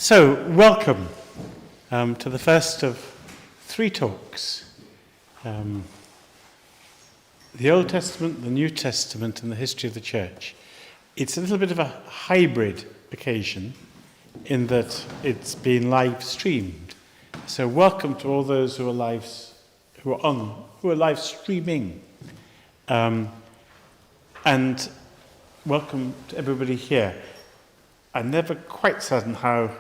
So, welcome to the first of three talks. The Old Testament, the New Testament, and the history of the church. It's a little bit of a hybrid occasion in that it's been live streamed. So, welcome to all those who are live streaming, and welcome to everybody here. I'm never quite certain how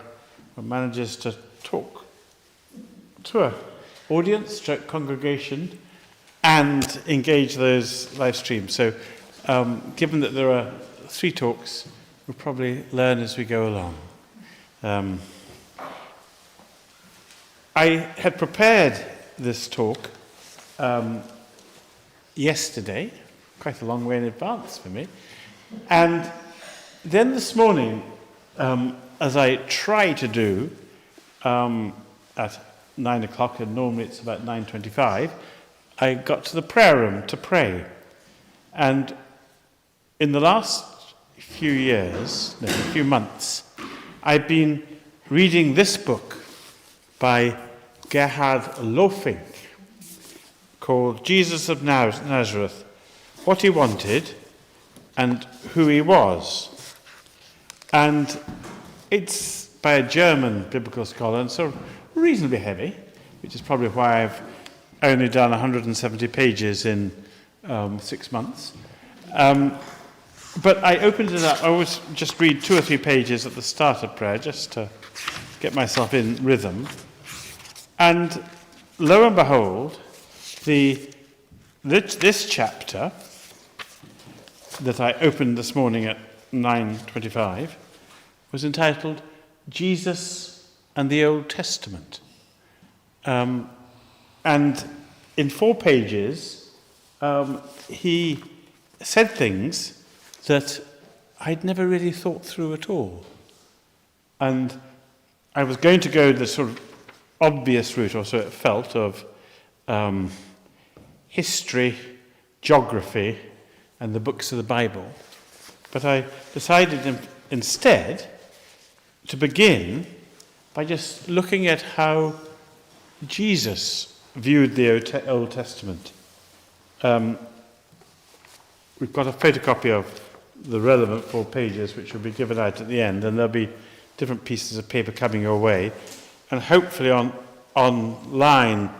one manages to talk to an audience, stroke congregation, and engage those live streams. So, given that there are three talks, we'll probably learn as we go along. I had prepared this talk yesterday, quite a long way in advance for me, and then this morning, as I try to do at 9 o'clock, and normally it's about 9:25, I got to the prayer room to pray. And in the last few months, I've been reading this book by Gerhard Lofink called Jesus of Nazareth, What He Wanted and Who He Was. And it's by a German biblical scholar, and so reasonably heavy, which is probably why I've only done 170 pages in 6 months. But I opened it up. I always just read 2 or 3 pages at the start of prayer, just to get myself in rhythm. And lo and behold, this chapter that I opened this morning at 9:25 was entitled Jesus and the Old Testament. And in 4 pages, he said things that I'd never really thought through at all. And I was going to go the sort of obvious route, or so it felt, of history, geography, and the books of the Bible. But I decided instead to begin by just looking at how Jesus viewed the Old Testament. We've got a photocopy of the relevant 4 pages, which will be given out at the end, and there'll be different pieces of paper coming your way. And hopefully online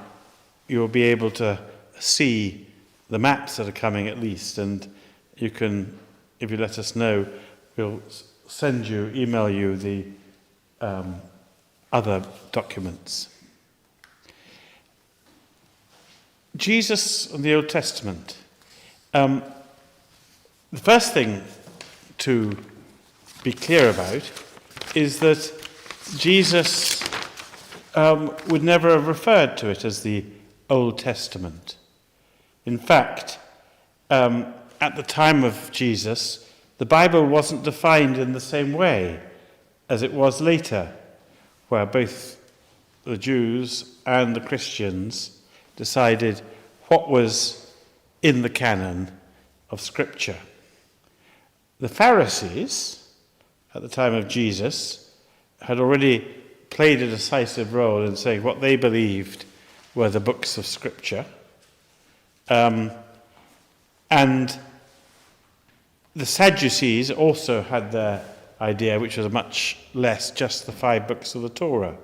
you'll be able to see the maps that are coming at least, and you can, if you let us know, we'll email you the other documents. Jesus and the Old Testament. The first thing to be clear about is that Jesus would never have referred to it as the Old Testament. In fact, at the time of Jesus, the Bible wasn't defined in the same way as it was later, where both the Jews and the Christians decided what was in the canon of Scripture. The Pharisees, at the time of Jesus, had already played a decisive role in saying what they believed were the books of Scripture. And the Sadducees also had their idea, which was much less just the 5 books of the Torah.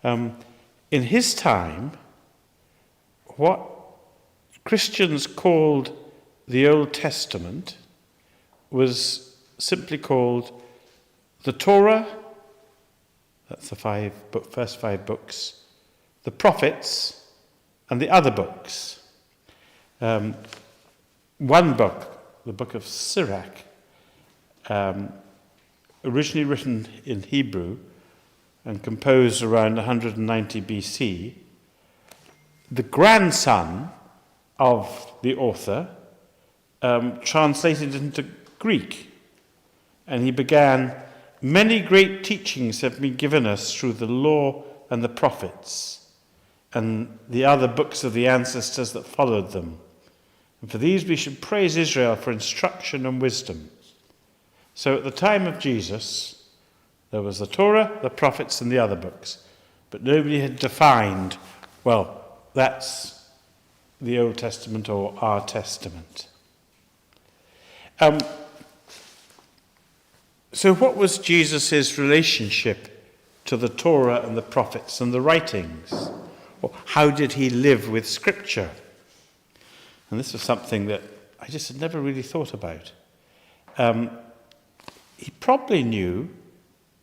In his time, what Christians called the Old Testament was simply called the Torah, that's the first 5 books, the prophets, and the other books. One book, the book of Sirach, originally written in Hebrew and composed around 190 BC, the grandson of the author translated into Greek, and he began, "Many great teachings have been given us through the law and the prophets, and the other books of the ancestors that followed them. And for these we should praise Israel for instruction and wisdom." So at the time of Jesus, There was the Torah, the prophets, and the other books. But nobody had defined, well, that's the Old Testament or our Testament. So what was Jesus' relationship to the Torah and the prophets and the writings? Or how did he live with Scripture? And this was something that I just had never really thought about. He probably knew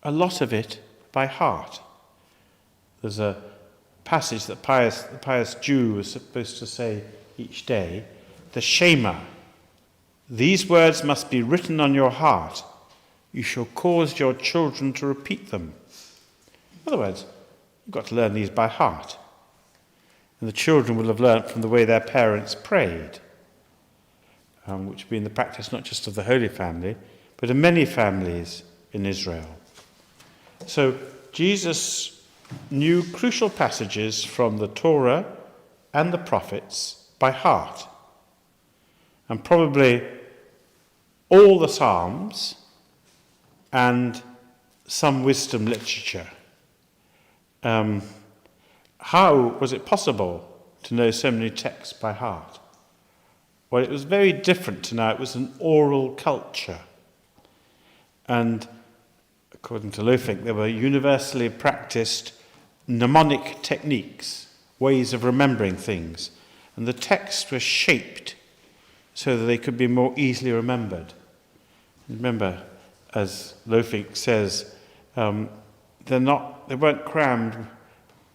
a lot of it by heart. There's a passage that the pious Jew was supposed to say each day, the Shema. These words must be written on your heart. You shall cause your children to repeat them. In other words, you've got to learn these by heart. And the children will have learnt from the way their parents prayed, which would be in the practice not just of the Holy Family, but of many families in Israel. So Jesus knew crucial passages from the Torah and the prophets by heart. And probably all the Psalms and some wisdom literature. How was it possible to know so many texts by heart? Well, it was very different to now. It was an oral culture. And according to Lofink, there were universally practiced mnemonic techniques, ways of remembering things. And the texts were shaped so that they could be more easily remembered. Remember, as Lofink says, they weren't crammed,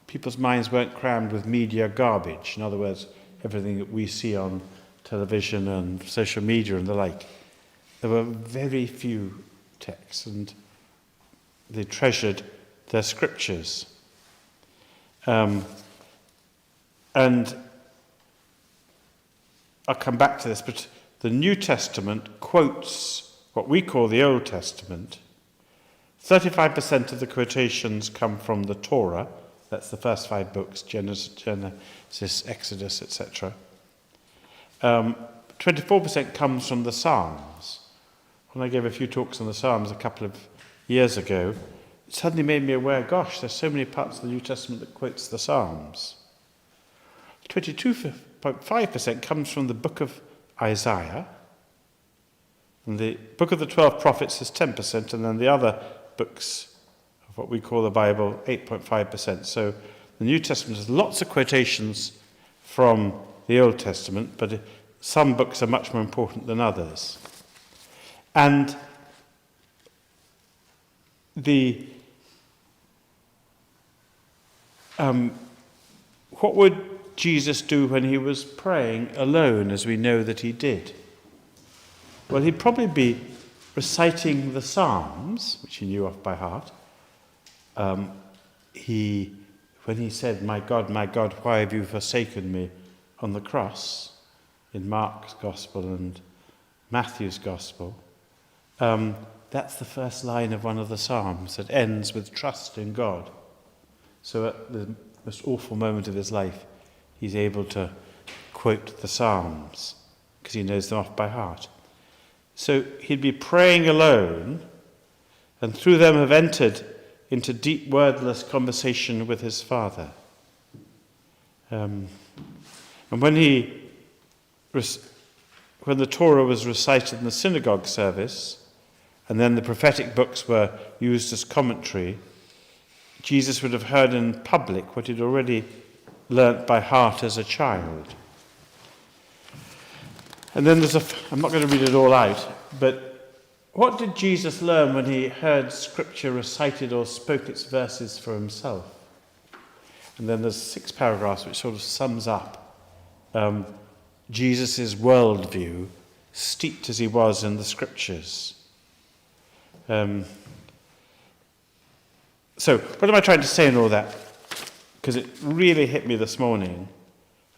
people's minds weren't crammed with media garbage. In other words, everything that we see on television and social media and the like. There were very few texts, and they treasured their scriptures. And I'll come back to this, but the New Testament quotes what we call the Old Testament. 35% of the quotations come from the Torah. That's the first 5 books, Genesis, Exodus, etc. 24% comes from the Psalms. When I gave a few talks on the Psalms a couple of years ago, it suddenly made me aware, gosh, there's so many parts of the New Testament that quotes the Psalms. 22.5% comes from the book of Isaiah. And the book of the 12 prophets is 10%, and then the other books of what we call the Bible, 8.5%. So the New Testament has lots of quotations from the Old Testament, but some books are much more important than others. And what would Jesus do when he was praying alone, as we know that he did? Well, he'd probably be reciting the Psalms, which he knew off by heart. When he said, my God, why have you forsaken me?" on the cross, in Mark's Gospel and Matthew's Gospel, that's the first line of one of the Psalms that ends with trust in God. So at the most awful moment of his life, he's able to quote the Psalms because he knows them off by heart. So he'd be praying alone, and through them have entered into deep wordless conversation with his Father. And when the Torah was recited in the synagogue service, and then the prophetic books were used as commentary, Jesus would have heard in public what he'd already learnt by heart as a child. And then I'm not going to read it all out, but what did Jesus learn when he heard Scripture recited or spoke its verses for himself? And then there's 6 paragraphs which sort of sums up Jesus' worldview, steeped as he was in the Scriptures. So, what am I trying to say in all that? Because it really hit me this morning.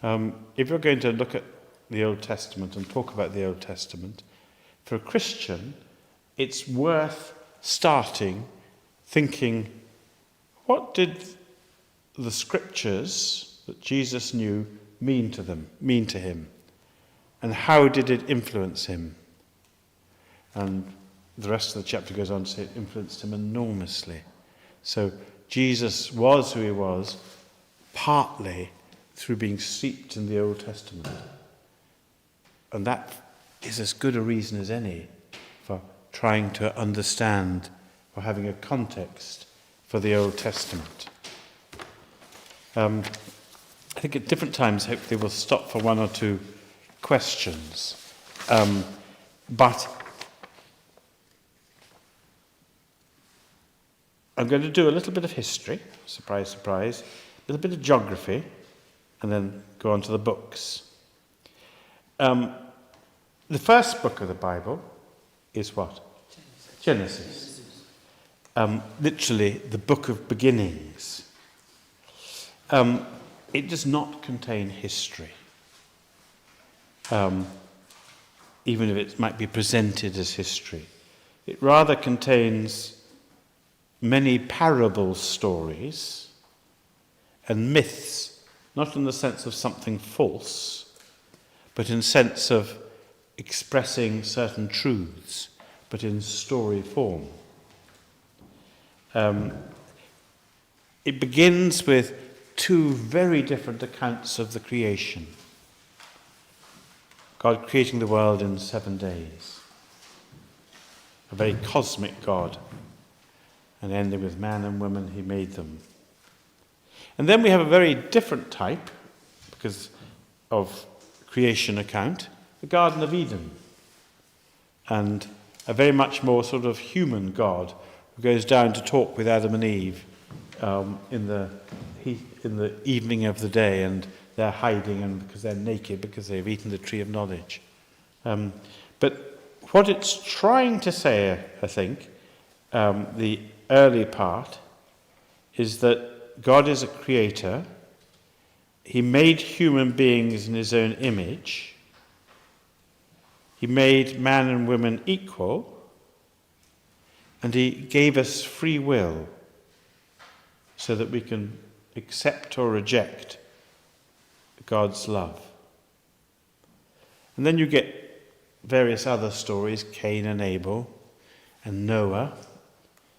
If you're going to look at the Old Testament and talk about the Old Testament, for a Christian, it's worth starting thinking, what did the Scriptures that Jesus knew mean to him? And how did it influence him? And the rest of the chapter goes on to say it influenced him enormously. So Jesus was who he was partly through being steeped in the Old Testament. And that is as good a reason as any for trying to understand or having a context for the Old Testament. I think at different times, hopefully, we'll stop for one or two questions. But I'm going to do a little bit of history, surprise, surprise, a little bit of geography, and then go on to the books. The first book of the Bible is what? Genesis. Literally, the book of beginnings. It does not contain history, even if it might be presented as history. It rather contains many parable stories and myths, not in the sense of something false, but in the sense of expressing certain truths, but in story form. It begins with two very different accounts of the creation. God creating the world in 7 days. A very cosmic God. And ending with man and woman, he made them. And then we have a very different type, because of creation account, the Garden of Eden. And a very much more sort of human God who goes down to talk with Adam and Eve in the evening of the day, and they're hiding and because they're naked because they've eaten the tree of knowledge. But what it's trying to say, I think, the early part, is that God is a creator. He made human beings in his own image. He made man and woman equal. And he gave us free will so that we can accept or reject God's love. And then you get various other stories, Cain and Abel, and Noah,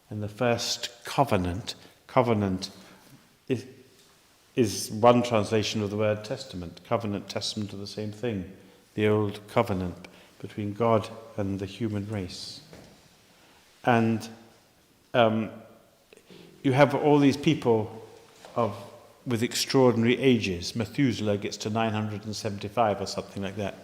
and the first covenant. Covenant is one translation of the word testament. Covenant, testament are the same thing. The old covenant between God and the human race. And you have all these people with extraordinary ages. Methuselah gets to 975 or something like that.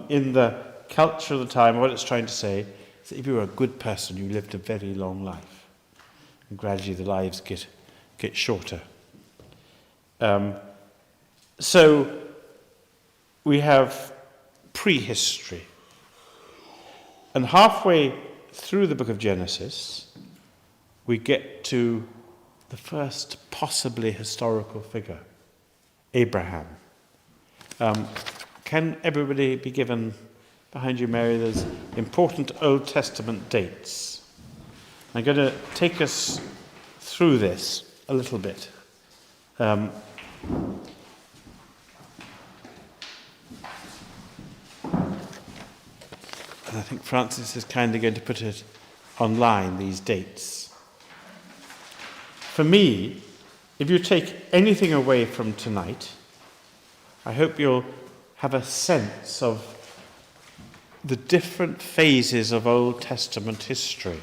In the culture of the time, what it's trying to say is that if you were a good person, you lived a very long life. And gradually the lives get shorter. So we have prehistory. And halfway through the book of Genesis, we get to the first possibly historical figure, Abraham. Can everybody be given, behind you, Mary, there's important Old Testament dates. I'm going to take us through this a little bit. And I think Francis is kindly going to put it online, these dates. For me, if you take anything away from tonight, I hope you'll have a sense of the different phases of Old Testament history,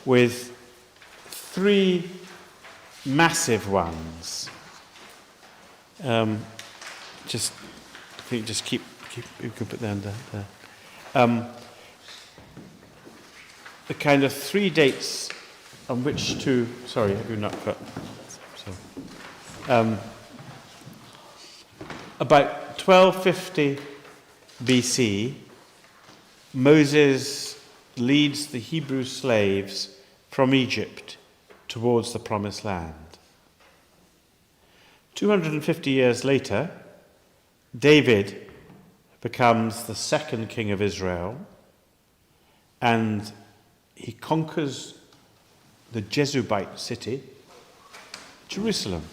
with three massive ones. Just keep. You can put them there. The kind of three dates on which to. Sorry, have you not got? About 1250 BC, Moses leads the Hebrew slaves from Egypt towards the Promised Land. 250 years later, David becomes the second king of Israel, and he conquers the Jebusite city, Jerusalem,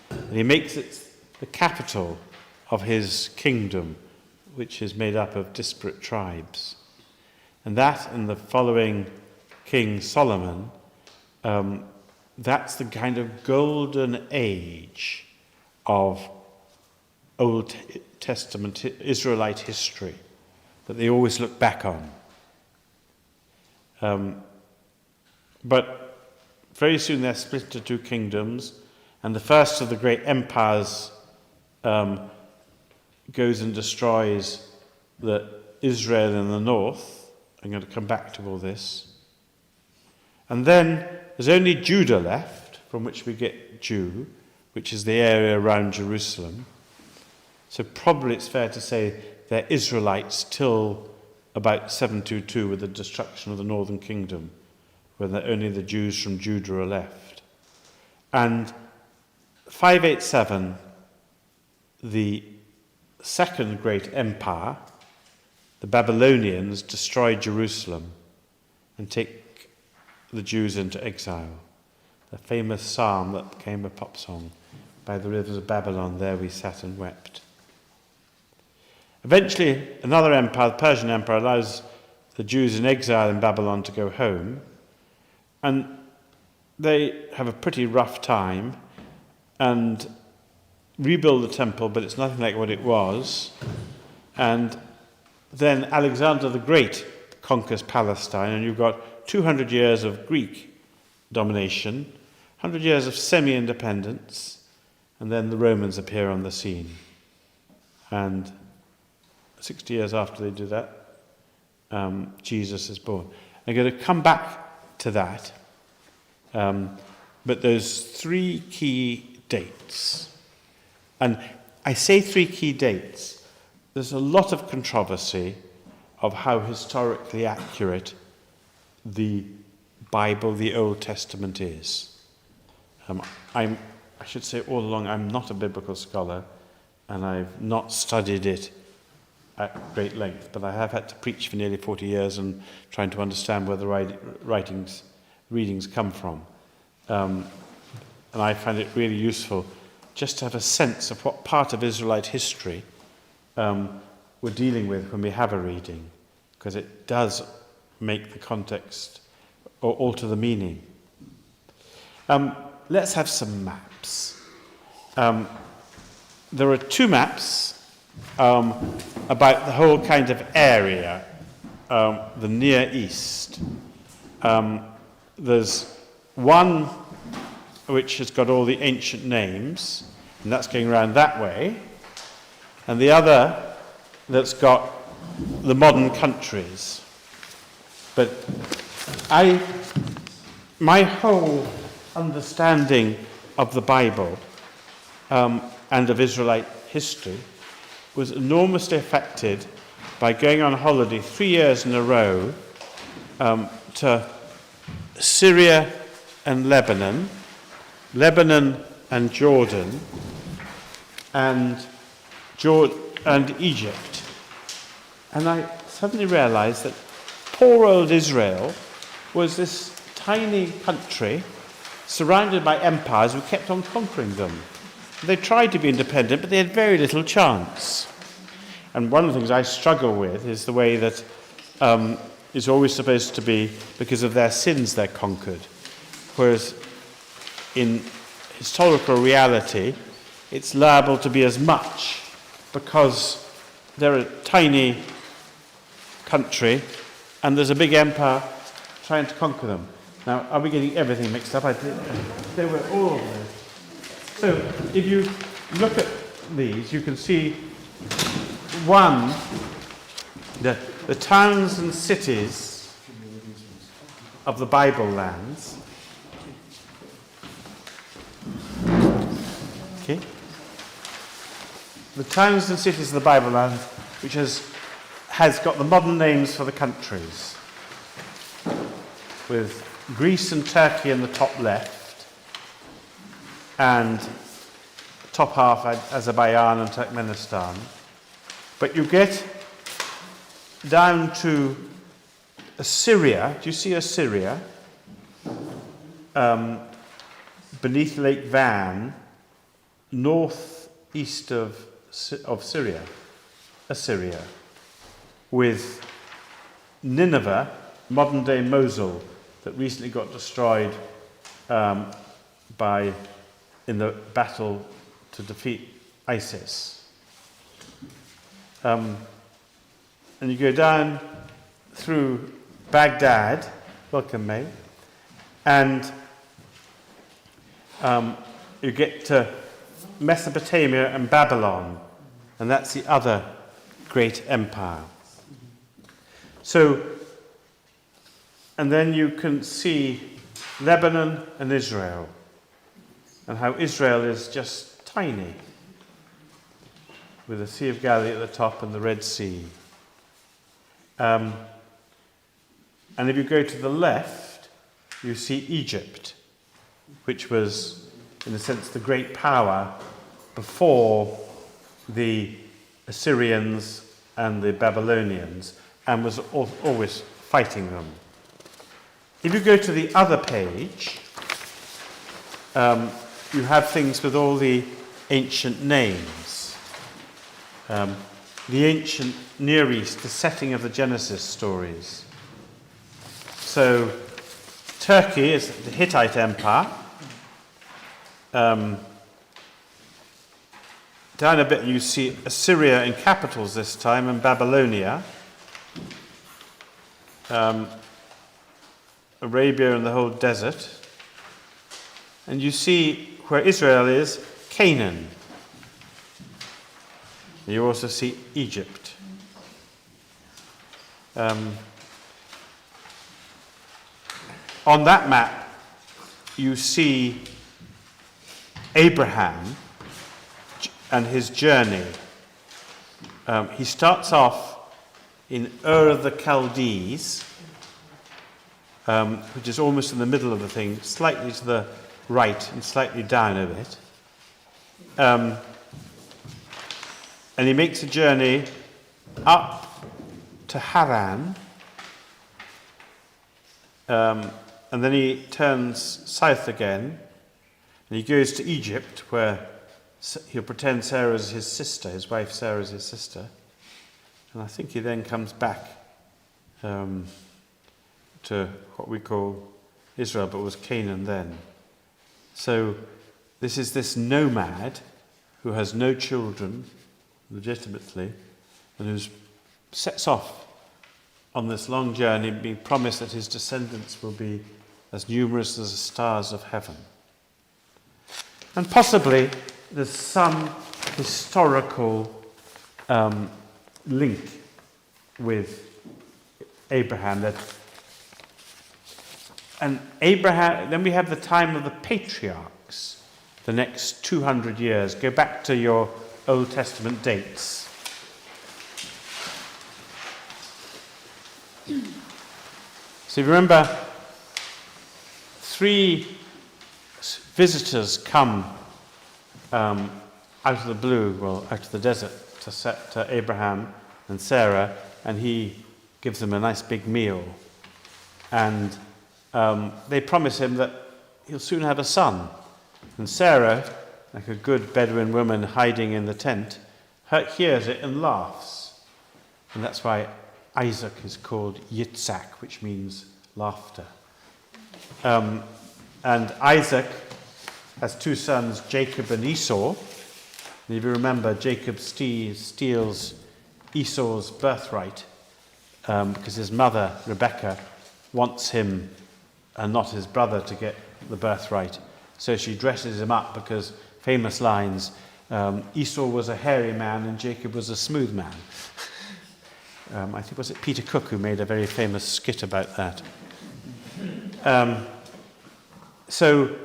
and he makes it the capital of his kingdom, which is made up of disparate tribes. And that and the following King Solomon, that's the kind of golden age of Old Testament Israelite history that they always look back on. But very soon they're split into two kingdoms, and the first of the great empires goes and destroys Israel in the north. I'm going to come back to all this. And then there's only Judah left, from which we get Jew, which is the area around Jerusalem. So probably it's fair to say they're Israelites till about 722 with the destruction of the northern kingdom, when only the Jews from Judah are left. And 587, the second great empire, the Babylonians, destroy Jerusalem and take the Jews into exile. The famous psalm that became a pop song, "By the rivers of Babylon, there we sat and wept." Eventually, another empire, the Persian Empire, allows the Jews in exile in Babylon to go home, and they have a pretty rough time and rebuild the temple, but it's nothing like what it was. And then Alexander the Great conquers Palestine, and you've got 200 years of Greek domination, 100 years of semi-independence, and then the Romans appear on the scene. And 60 years after they do that, Jesus is born. I'm going to come back to that, but there's three key dates. And I say three key dates. There's a lot of controversy of how historically accurate the Bible, the Old Testament is. I should say all along, I'm not a biblical scholar, and I've not studied it at great length, but I have had to preach for nearly 40 years and trying to understand where the readings come from. And I find it really useful just to have a sense of what part of Israelite history we're dealing with when we have a reading, because it does make the context or alter the meaning. Let's have some maps. There are two maps about the whole kind of area, the Near East. There's one which has got all the ancient names, and that's going around that way, and the other that's got the modern countries. But my whole understanding of the Bible and of Israelite history was enormously affected by going on holiday 3 years in a row to Syria and Lebanon and Jordan, and Egypt. And I suddenly realized that poor old Israel was this tiny country surrounded by empires who kept on conquering them. They tried to be independent, but they had very little chance. And one of the things I struggle with is the way that it's always supposed to be because of their sins they're conquered. Whereas in historical reality, it's liable to be as much because they're a tiny country and there's a big empire trying to conquer them. Now, are we getting everything mixed up? I think they were all of those. So, if you look at these, you can see one, the towns and cities of the Bible lands. Okay? The towns and cities of the Bible land, which has got the modern names for the countries, with Greece and Turkey in the top left, and top half Azerbaijan and Turkmenistan. But you get down to Assyria. Do you see Assyria? Beneath Lake Van, northeast of Syria, Assyria, with Nineveh, modern-day Mosul, that recently got destroyed in the battle to defeat ISIS. And you go down through Baghdad, welcome May, and you get to Mesopotamia and Babylon, and that's the other great empire. So, and then you can see Lebanon and Israel, and how Israel is just tiny, with the Sea of Galilee at the top and the Red Sea. And if you go to the left, you see Egypt, which was, in a sense, the great power before the Assyrians and the Babylonians, and was always fighting them. If you go to the other page, you have things with all the ancient names. The ancient Near East, the setting of the Genesis stories. So, Turkey is the Hittite Empire. Down a bit you see Assyria in capitals this time, and Babylonia. Arabia and the whole desert. And you see where Israel is, Canaan. You also see Egypt. On that map, you see Abraham and his journey. He starts off in Ur of the Chaldees, which is almost in the middle of the thing, slightly to the right and slightly down a bit. And he makes a journey up to Haran, and then he turns south again, and he goes to Egypt, where he'll pretend Sarah is his sister, his wife Sarah is his sister, and I think he then comes back to what we call Israel, but was Canaan then. So this is this nomad who has no children, legitimately, and who sets off on this long journey, being promised that his descendants will be as numerous as the stars of heaven. And possibly there's some historical link with Abraham. And Abraham, then we have the time of the patriarchs, the next 200 years. Go back to your Old Testament dates. So you remember, 3 visitors come out of the blue, out of the desert, to Abraham and Sarah, and he gives them a nice big meal. And they promise him that he'll soon have a son. And Sarah, like a good Bedouin woman hiding in the tent, hears it and laughs. And that's why Isaac is called Yitzhak, which means laughter. And Isaac has 2 sons, Jacob and Esau. And if you remember, Jacob steals Esau's birthright because his mother, Rebekah, wants him and not his brother to get the birthright. So she dresses him up because, famous lines, Esau was a hairy man and Jacob was a smooth man. I think, was it Peter Cook who made a very famous skit about that? So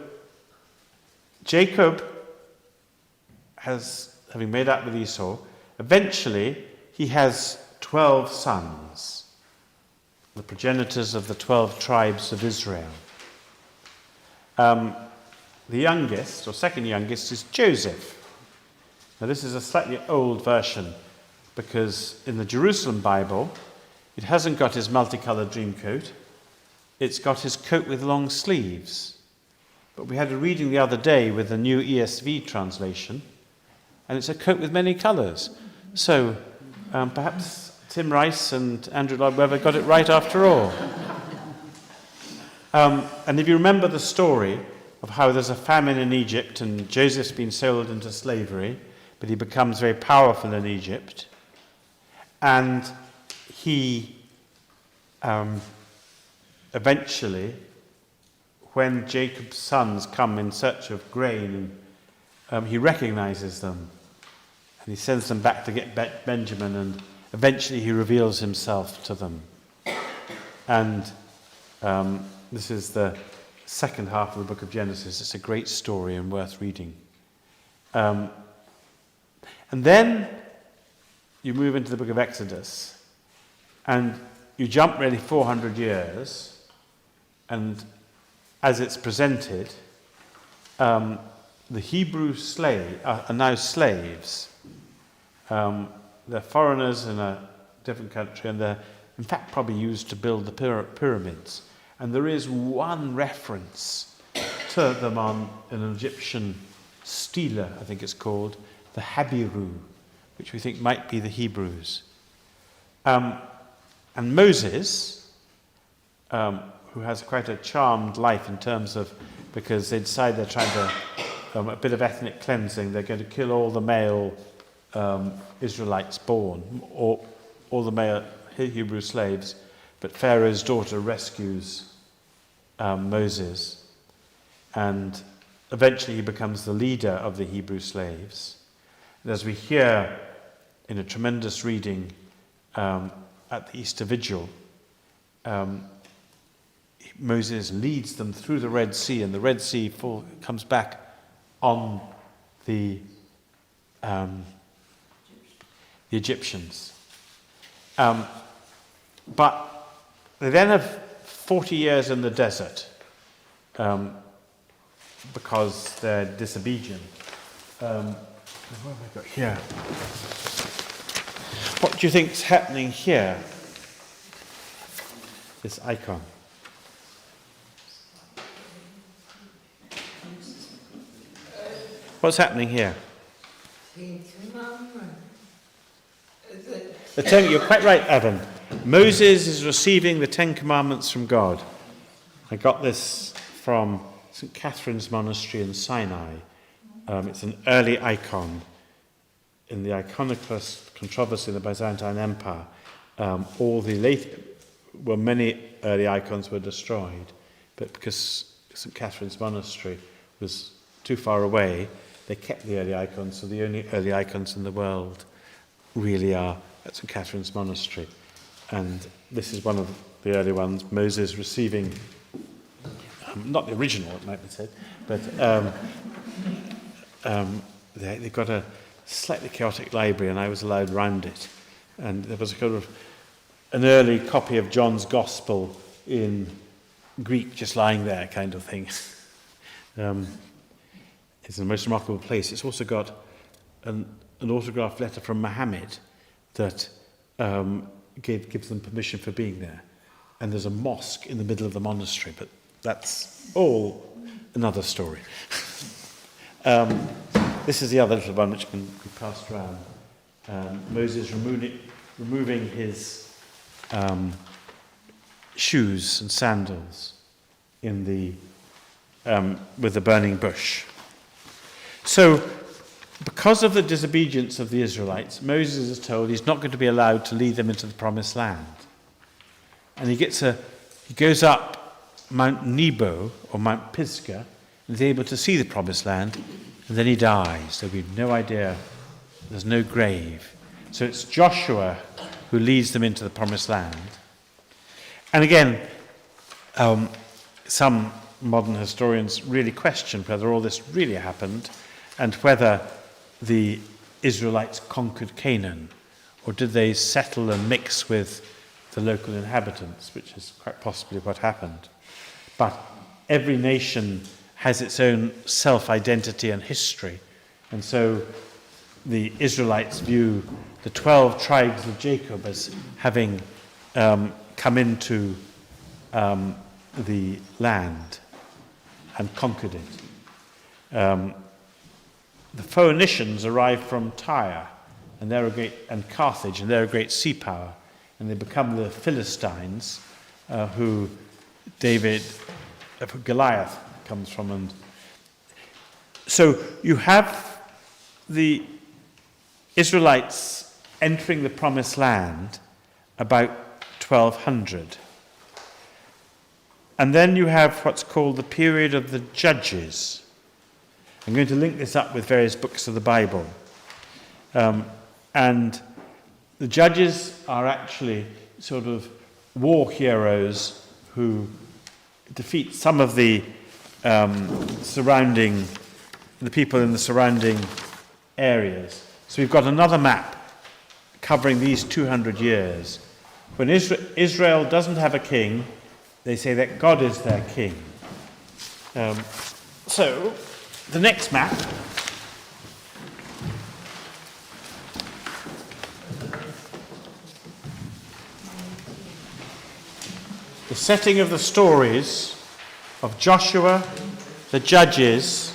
Jacob having made up with Esau, eventually he has 12 sons, the progenitors of the 12 tribes of Israel. The youngest, or second youngest, is Joseph. Now this is a slightly old version, because in the Jerusalem Bible, it hasn't got his multicolored dream coat, it's got his coat with long sleeves. But we had a reading the other day with the new ESV translation, and it's a coat with many colours. So perhaps Tim Rice and Andrew Lloyd Webber got it right after all. And if you remember the story of how there's a famine in Egypt and Joseph's been sold into slavery, but he becomes very powerful in Egypt, and he eventually, when Jacob's sons come in search of grain, he recognizes them, and he sends them back to get Benjamin, and eventually he reveals himself to them. And this is the second half of the book of Genesis. It's a great story and worth reading. And then you move into the book of Exodus, and you jump really 400 years, and as it's presented, the Hebrew are now slaves. They're foreigners in a different country, and they're in fact probably used to build the pyramids. And there is one reference to them on an Egyptian stela, I think it's called, the Habiru, which we think might be the Hebrews. And Moses, who has quite a charmed life in terms of, because they decide they're trying to, a bit of ethnic cleansing, they're going to kill all the male Israelites born, or all the male Hebrew slaves, but Pharaoh's daughter rescues Moses, and eventually he becomes the leader of the Hebrew slaves. And as we hear in a tremendous reading at the Easter Vigil, Moses leads them through the Red Sea, and the Red Sea comes back on the Egyptians. But they then have 40 years in the desert because they're disobedient. What have I got here? What do you think's happening here? This icon. What's happening here? You're quite right, Evan. Moses is receiving the Ten Commandments from God. I got this from St. Catherine's Monastery in Sinai. It's an early icon. In the iconoclast controversy in the Byzantine Empire, many early icons were destroyed, but because St. Catherine's Monastery was too far away, they kept the early icons, so the only early icons in the world really are at St. Catherine's Monastery. And this is one of the early ones, Moses receiving, not the original, it might be said, but they've got a slightly chaotic library, and I was allowed round it. And there was a kind of an early copy of John's Gospel in Greek just lying there, kind of thing. It's the most remarkable place. It's also got an autographed letter from Muhammad that gives them permission for being there. And there's a mosque in the middle of the monastery, but that's all another story. This is the other little one which can be passed around. Moses removing his shoes and sandals in with the burning bush. So, because of the disobedience of the Israelites, Moses is told he's not going to be allowed to lead them into the promised land. And he goes up Mount Nebo or Mount Pisgah and is able to see the promised land, and then he dies. There'll be no idea, there's no grave. So it's Joshua who leads them into the promised land. And again, some modern historians really question whether all this really happened and whether the Israelites conquered Canaan, or did they settle and mix with the local inhabitants, which is quite possibly what happened. But every nation has its own self-identity and history, and so the Israelites view the 12 tribes of Jacob as having come into the land and conquered it. The Phoenicians arrived from Tyre, and Carthage, and they're a great sea power. and they become the Philistines, who Goliath comes from. And so you have the Israelites entering the Promised Land about 1200. And then you have what's called the period of the Judges. I'm going to link this up with various books of the Bible. And the Judges are actually sort of war heroes who defeat some of the people in the surrounding areas. So we've got another map covering these 200 years. When Israel doesn't have a king, they say that God is their king. So the next map the setting of the stories of Joshua, the Judges,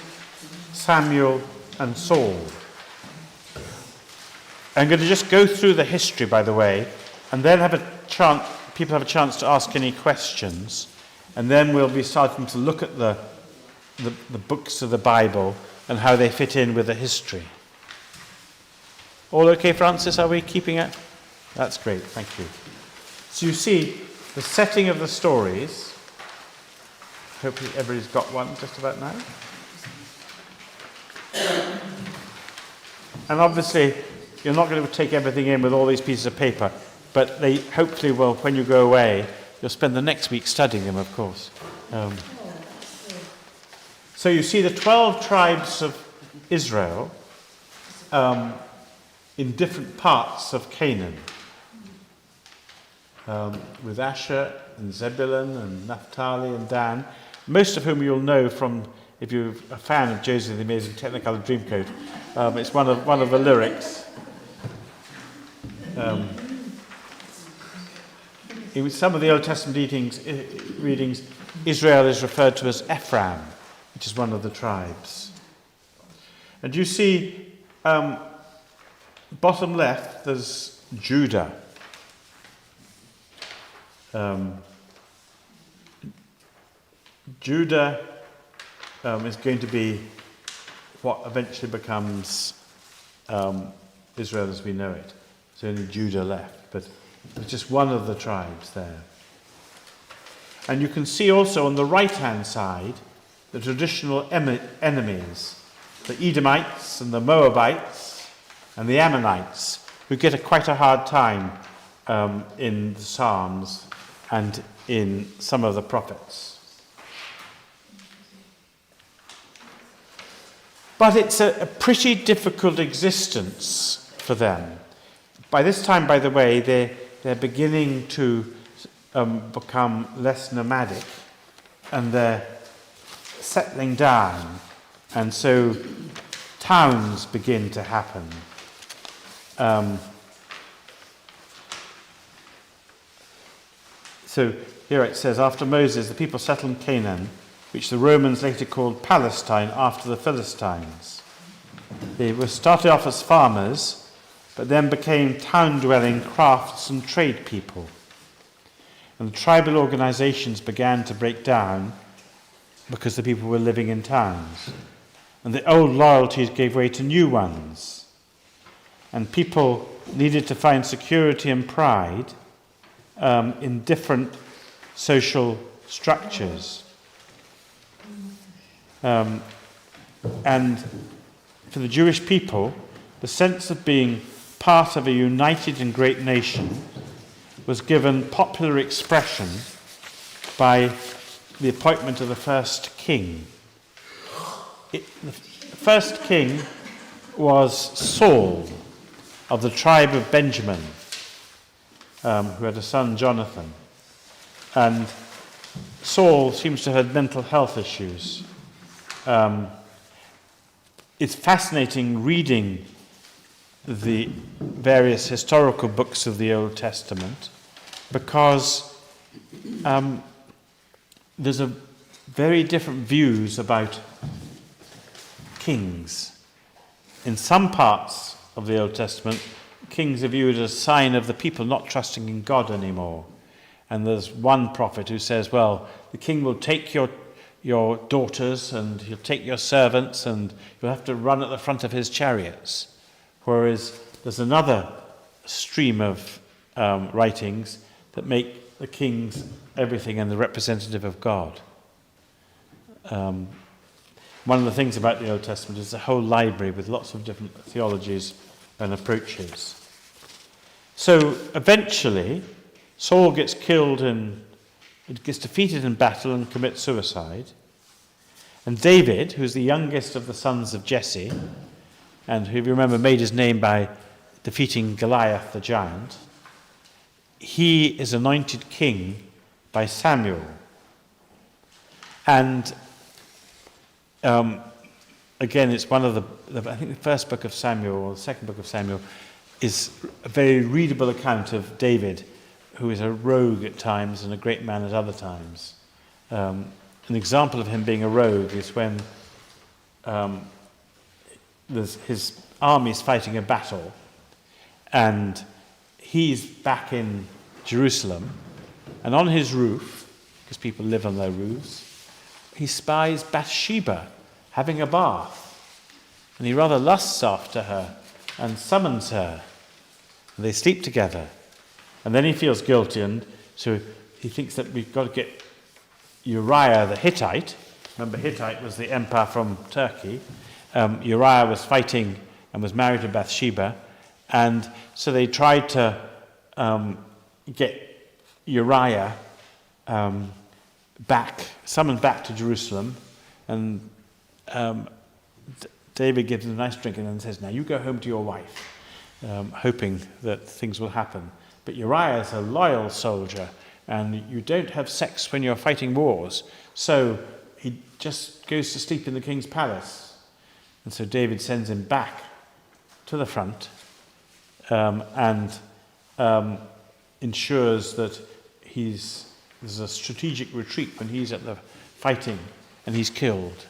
Samuel, and Saul. I'm going to just go through the history, by the way, and then people have a chance to ask any questions, and then we'll be starting to look at the books of the Bible and how they fit in with the history. All okay, Francis? Are we keeping it? That's great, thank you. So you see, the setting of the stories. Hopefully everybody's got one just about now. And obviously, you're not going to take everything in with all these pieces of paper, but they hopefully will, when you go away, you'll spend the next week studying them, of course. So you see the 12 tribes of Israel in different parts of Canaan. With Asher and Zebulun and Naphtali and Dan, most of whom you'll know from, if you're a fan of Josie and the Amazing Technicolor Dreamcoat, it's one of the lyrics. In some of the Old Testament readings, Israel is referred to as Ephraim, which is one of the tribes. And you see, bottom left, there's Judah. Judah is going to be what eventually becomes Israel as we know it. There's only Judah left, but it's just one of the tribes there. And you can see also on the right-hand side the traditional enemies, the Edomites and the Moabites and the Ammonites, who get quite a hard time in the Psalms and in some of the prophets. But it's a pretty difficult existence for them. By this time, by the way, they're beginning to become less nomadic, and they're settling down, and so towns begin to happen. So here it says, after Moses, the people settled in Canaan, which the Romans later called Palestine after the Philistines. They were started off as farmers, but then became town-dwelling crafts and trade people. And the tribal organizations began to break down because the people were living in towns. And the old loyalties gave way to new ones. And people needed to find security and pride in different social structures. And for the Jewish people, the sense of being part of a united and great nation was given popular expression by the appointment of the first king. The first king was Saul of the tribe of Benjamin, who had a son, Jonathan. And Saul seems to have had mental health issues. It's fascinating reading the various historical books of the Old Testament because there's a very different views about kings. In some parts of the Old Testament, kings are viewed as a sign of the people not trusting in God anymore. And there's one prophet who says, well, the king will take your daughters and he'll take your servants and you'll have to run at the front of his chariots. Whereas there's another stream of writings that make the kings everything and the representative of God. One of the things about the Old Testament is a whole library with lots of different theologies and approaches. So eventually, Saul gets defeated in battle and commits suicide. And David, who's the youngest of the sons of Jesse, and who, if you remember, made his name by defeating Goliath the giant, he is anointed king by Samuel. And again, it's one of I think the first book of Samuel, or the second book of Samuel, is a very readable account of David, who is a rogue at times and a great man at other times. An example of him being a rogue is when his army's fighting a battle, and he's back in Jerusalem, and on his roof, because people live on their roofs, he spies Bathsheba having a bath, and he rather lusts after her and summons her, and they sleep together. And then he feels guilty, and so he thinks that we've got to get Uriah the Hittite. Remember, Hittite was the empire from Turkey. Uriah was fighting and was married to Bathsheba, and so they tried to get Uriah summoned back to Jerusalem, and David gives him a nice drink and then says, now you go home to your wife, hoping that things will happen. But Uriah is a loyal soldier, and you don't have sex when you're fighting wars. So he just goes to sleep in the king's palace. And so David sends him back to the front and ensures that there's a strategic retreat when he's at the fighting and he's killed.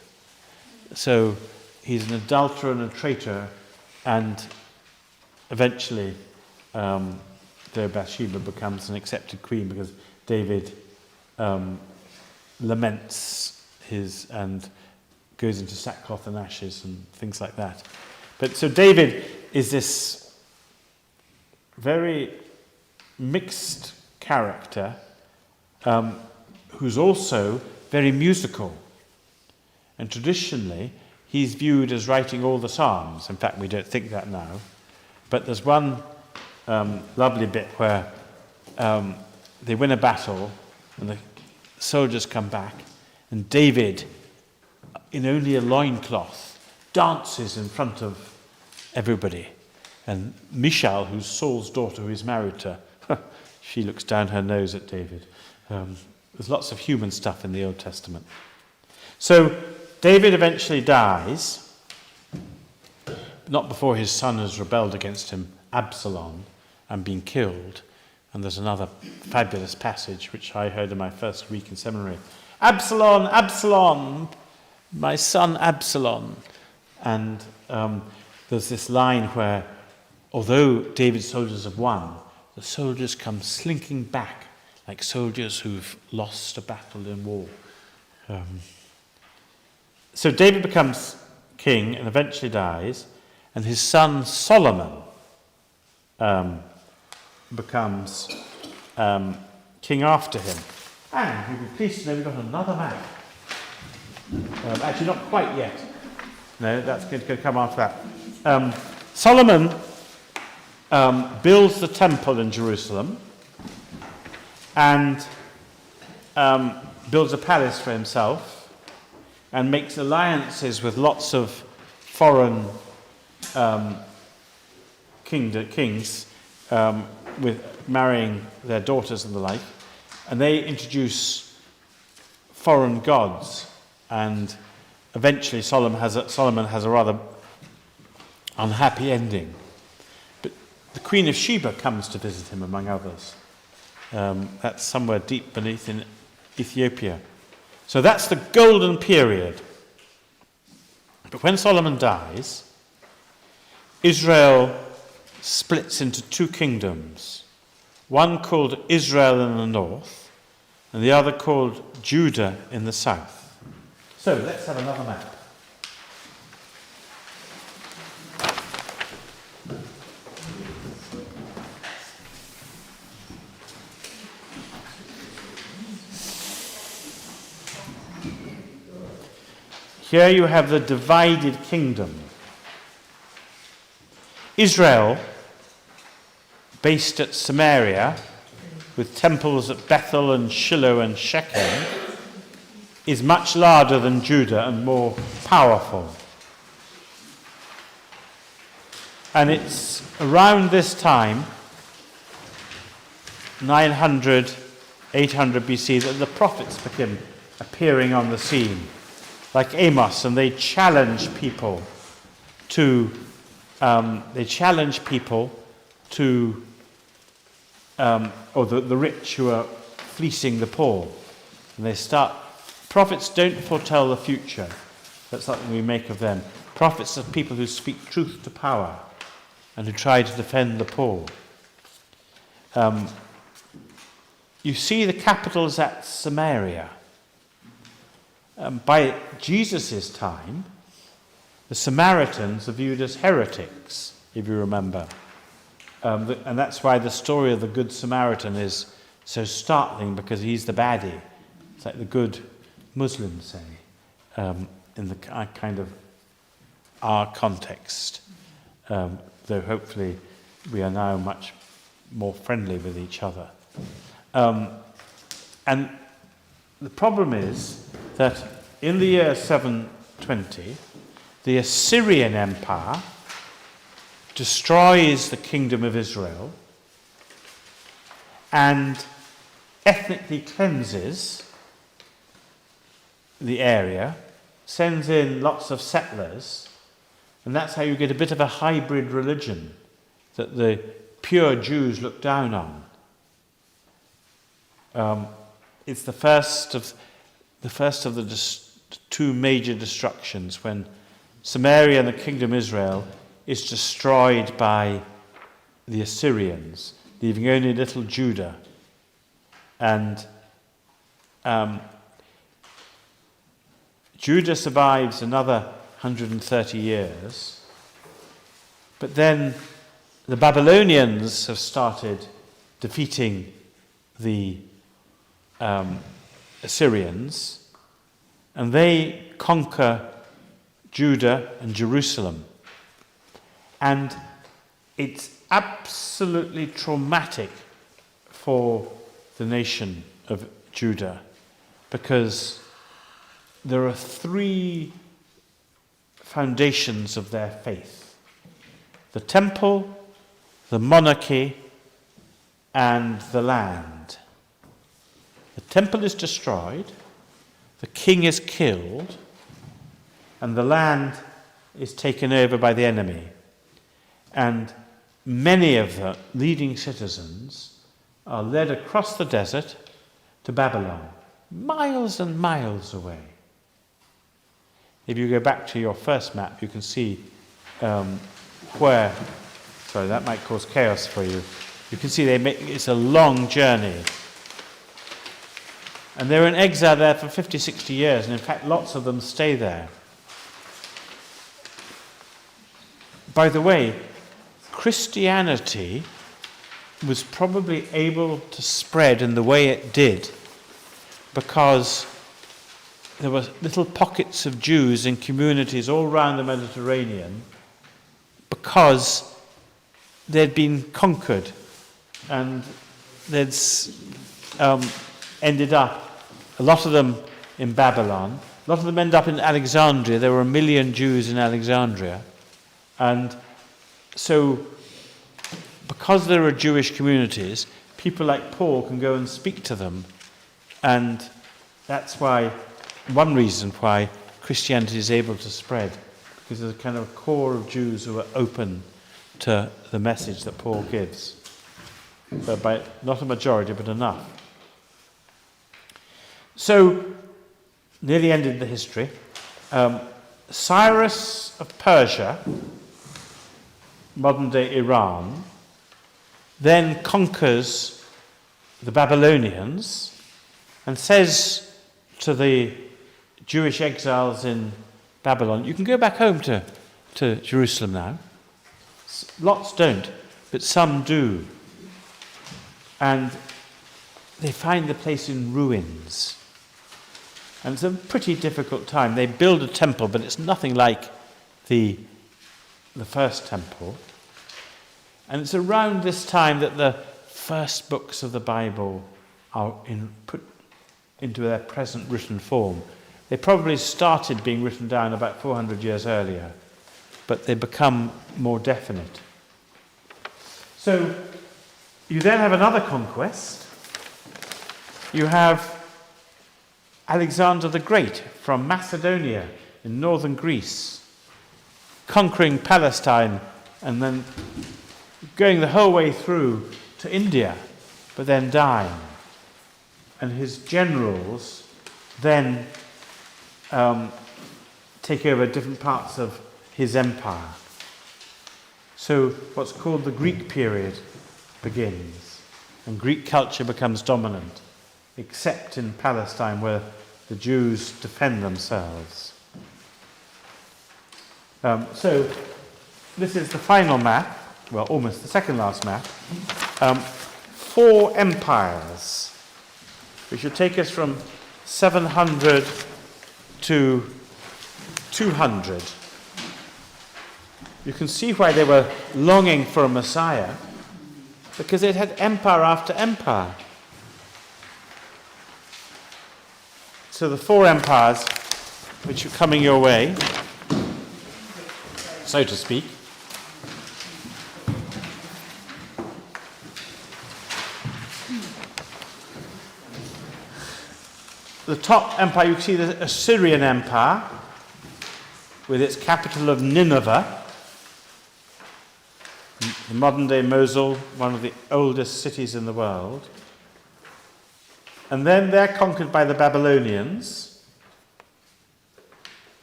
So he's an adulterer and a traitor, and eventually Bathsheba becomes an accepted queen because David laments and goes into sackcloth and ashes and things like that. But so David is this very mixed character who's also very musical. And traditionally, he's viewed as writing all the Psalms. In fact, we don't think that now. But there's one lovely bit where they win a battle and the soldiers come back, and David, in only a loincloth, dances in front of everybody. And Michal, who's Saul's daughter, who he's married to, she looks down her nose at David. There's lots of human stuff in the Old Testament. So David eventually dies, not before his son has rebelled against him, Absalom, and been killed. And there's another fabulous passage which I heard in my first week in seminary. Absalom, Absalom, my son Absalom. And there's this line where, although David's soldiers have won, the soldiers come slinking back like soldiers who've lost a battle in war. So David becomes king and eventually dies, and his son Solomon becomes king after him. And you'll be pleased to know we've got another man. Actually, not quite yet. No, that's going to come after that. Solomon builds the temple in Jerusalem and builds a palace for himself and makes alliances with lots of foreign kings with marrying their daughters and the like. And they introduce foreign gods, and eventually Solomon has a rather unhappy ending. But the Queen of Sheba comes to visit him, among others. That's somewhere deep beneath in Ethiopia. So that's the golden period. But when Solomon dies, Israel splits into two kingdoms, one called Israel in the north and the other called Judah in the south. So let's have another map. Here you have the divided kingdom. Israel, based at Samaria, with temples at Bethel and Shiloh and Shechem, is much larger than Judah and more powerful. And it's around this time, 900, 800 BC, that the prophets begin appearing on the scene, like Amos, and they challenge people to or the rich who are fleecing the poor. And they start, prophets don't foretell the future. That's something we make of them. Prophets are people who speak truth to power and who try to defend the poor. You see the capital is at Samaria. By Jesus' time, the Samaritans are viewed as heretics, if you remember. And that's why the story of the Good Samaritan is so startling, because he's the baddie. It's like the good Muslims say, in the kind of our context. Though hopefully we are now much more friendly with each other. And the problem is that in the year 720, the Assyrian Empire destroys the kingdom of Israel and ethnically cleanses the area, sends in lots of settlers, and that's how you get a bit of a hybrid religion that the pure Jews look down on. It's the first of the two major destructions, when Samaria and the kingdom of Israel is destroyed by the Assyrians, leaving only little Judah. And Judah survives another 130 years, but then the Babylonians have started defeating the Assyrians, and they conquer Judah and Jerusalem. And it's absolutely traumatic for the nation of Judah, because there are three foundations of their faith: the temple, the monarchy, and the land. The temple is destroyed, the king is killed, and the land is taken over by the enemy. And many of the leading citizens are led across the desert to Babylon, miles and miles away. If you go back to your first map, you can see sorry, that might cause chaos for you. You can see it's a long journey. And they're in exile there for 50, 60 years, and in fact lots of them stay there. By the way, Christianity was probably able to spread in the way it did because there were little pockets of Jews in communities all around the Mediterranean, because they'd been conquered and they'd ended up, a lot of them in Babylon, a lot of them end up in Alexandria. There were 1 million Jews in Alexandria. And so, because there are Jewish communities, people like Paul can go and speak to them. And that's why, one reason why Christianity is able to spread, because there's a kind of core of Jews who are open to the message that Paul gives. But by not a majority, but enough. So, near the end of the history, Cyrus of Persia modern-day Iran, then conquers the Babylonians and says to the Jewish exiles in Babylon, you can go back home to Jerusalem now. Lots don't, but some do. And they find the place in ruins. And it's a pretty difficult time. They build a temple, but it's nothing like the first temple. And it's around this time that the first books of the Bible are put into their present written form. They probably started being written down about 400 years earlier, but they become more definite. So you then have another conquest. You have Alexander the Great from Macedonia in northern Greece, conquering Palestine and then going the whole way through to India, but then dying. And his generals then take over different parts of his empire. So what's called the Greek period begins, and Greek culture becomes dominant, except in Palestine where the Jews defend themselves. So this is the final map, well, almost the second last map. 4 empires, which should take us from 700 to 200. You can see why they were longing for a Messiah, because they'd had empire after empire. So the 4 empires which are coming your way, so to speak. The top empire, you can see the Assyrian Empire, with its capital of Nineveh, the modern-day Mosul, one of the oldest cities in the world. And then they're conquered by the Babylonians.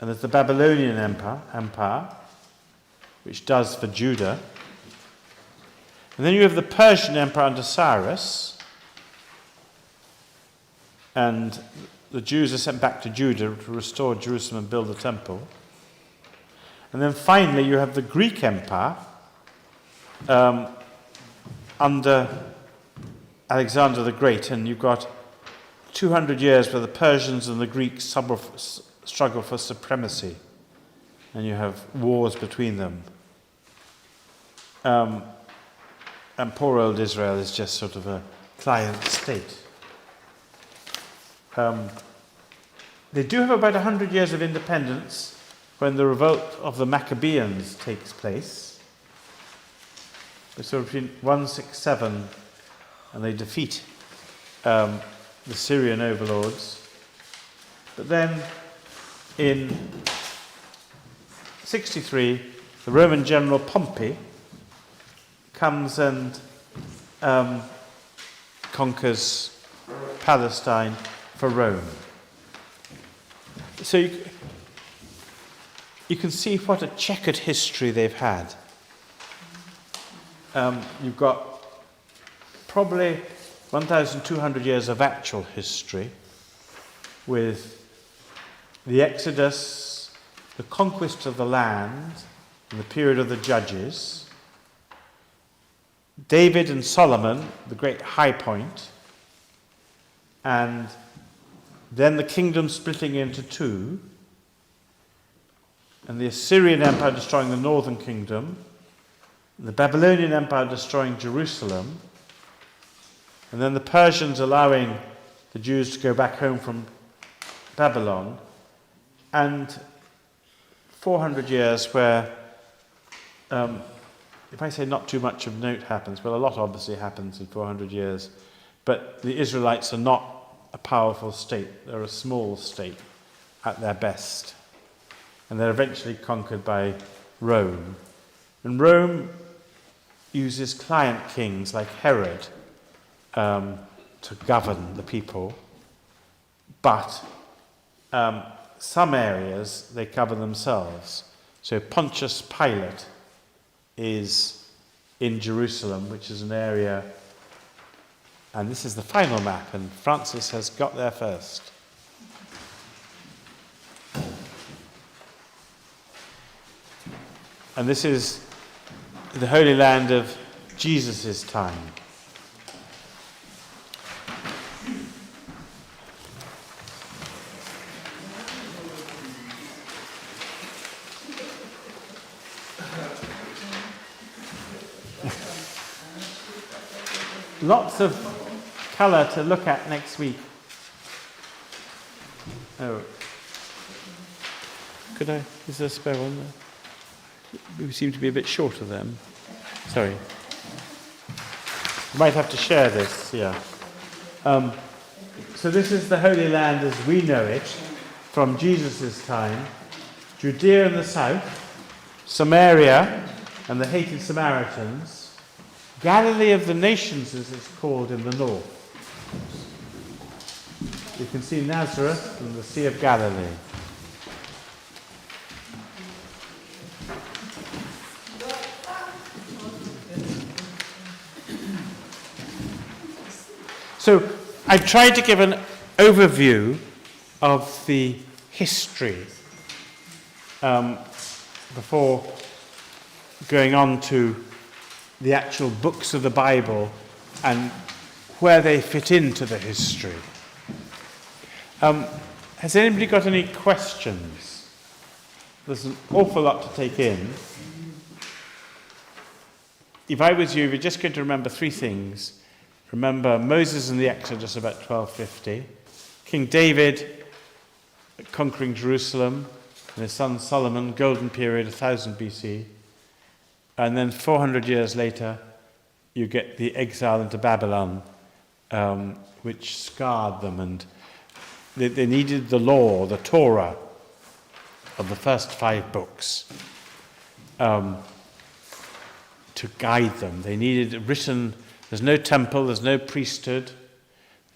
And there's the Babylonian Empire, which does for Judah. And then you have the Persian Empire under Cyrus. And the Jews are sent back to Judah to restore Jerusalem and build the temple. And then finally you have the Greek Empire under Alexander the Great, and you've got 200 years where the Persians and the Greeks struggle for supremacy, and you have wars between them. And poor old Israel is just sort of a client state. They do have about 100 years of independence when the revolt of the Maccabees takes place. It's sort of between 167 and they defeat the Syrian overlords. But then in 63, the Roman general Pompey comes and conquers Palestine for Rome. So you can see what a checkered history they've had. You've got probably 1,200 years of actual history with the Exodus, the conquest of the land, and the period of the Judges, David and Solomon, the great high point, and then the kingdom splitting into 2, and the Assyrian Empire destroying the northern kingdom, the Babylonian Empire destroying Jerusalem, and then the Persians allowing the Jews to go back home from Babylon, and 400 years where, if I say not too much of note happens, well, a lot obviously happens in 400 years, but the Israelites are not a powerful state. They're a small state at their best. And they're eventually conquered by Rome. And Rome uses client kings like Herod to govern the people, but some areas they cover themselves. So Pontius Pilate is in Jerusalem, which is an area, and this is the final map, and Francis has got there first. And this is the Holy Land of Jesus' time. Lots of colour to look at next week. Oh. Is there a spare one there? We seem to be a bit short of them. Sorry. You might have to share this, yeah. So this is the Holy Land as we know it, from Jesus' time. Judea in the south, Samaria and the hated Samaritans, Galilee of the nations as it's called in the north. You can see Nazareth and the Sea of Galilee. So I've tried to give an overview of the history before going on to the actual books of the Bible and where they fit into the history. Has anybody got any questions? There's an awful lot to take in. If I was you, if you're just going to remember three things. Remember Moses and the Exodus about 1250, King David conquering Jerusalem, and his son Solomon, golden period, 1000 BC. And then 400 years later, you get the exile into Babylon, which scarred them. And they needed the law, the Torah, of the first 5 books to guide them. They needed it written. There's no temple, there's no priesthood,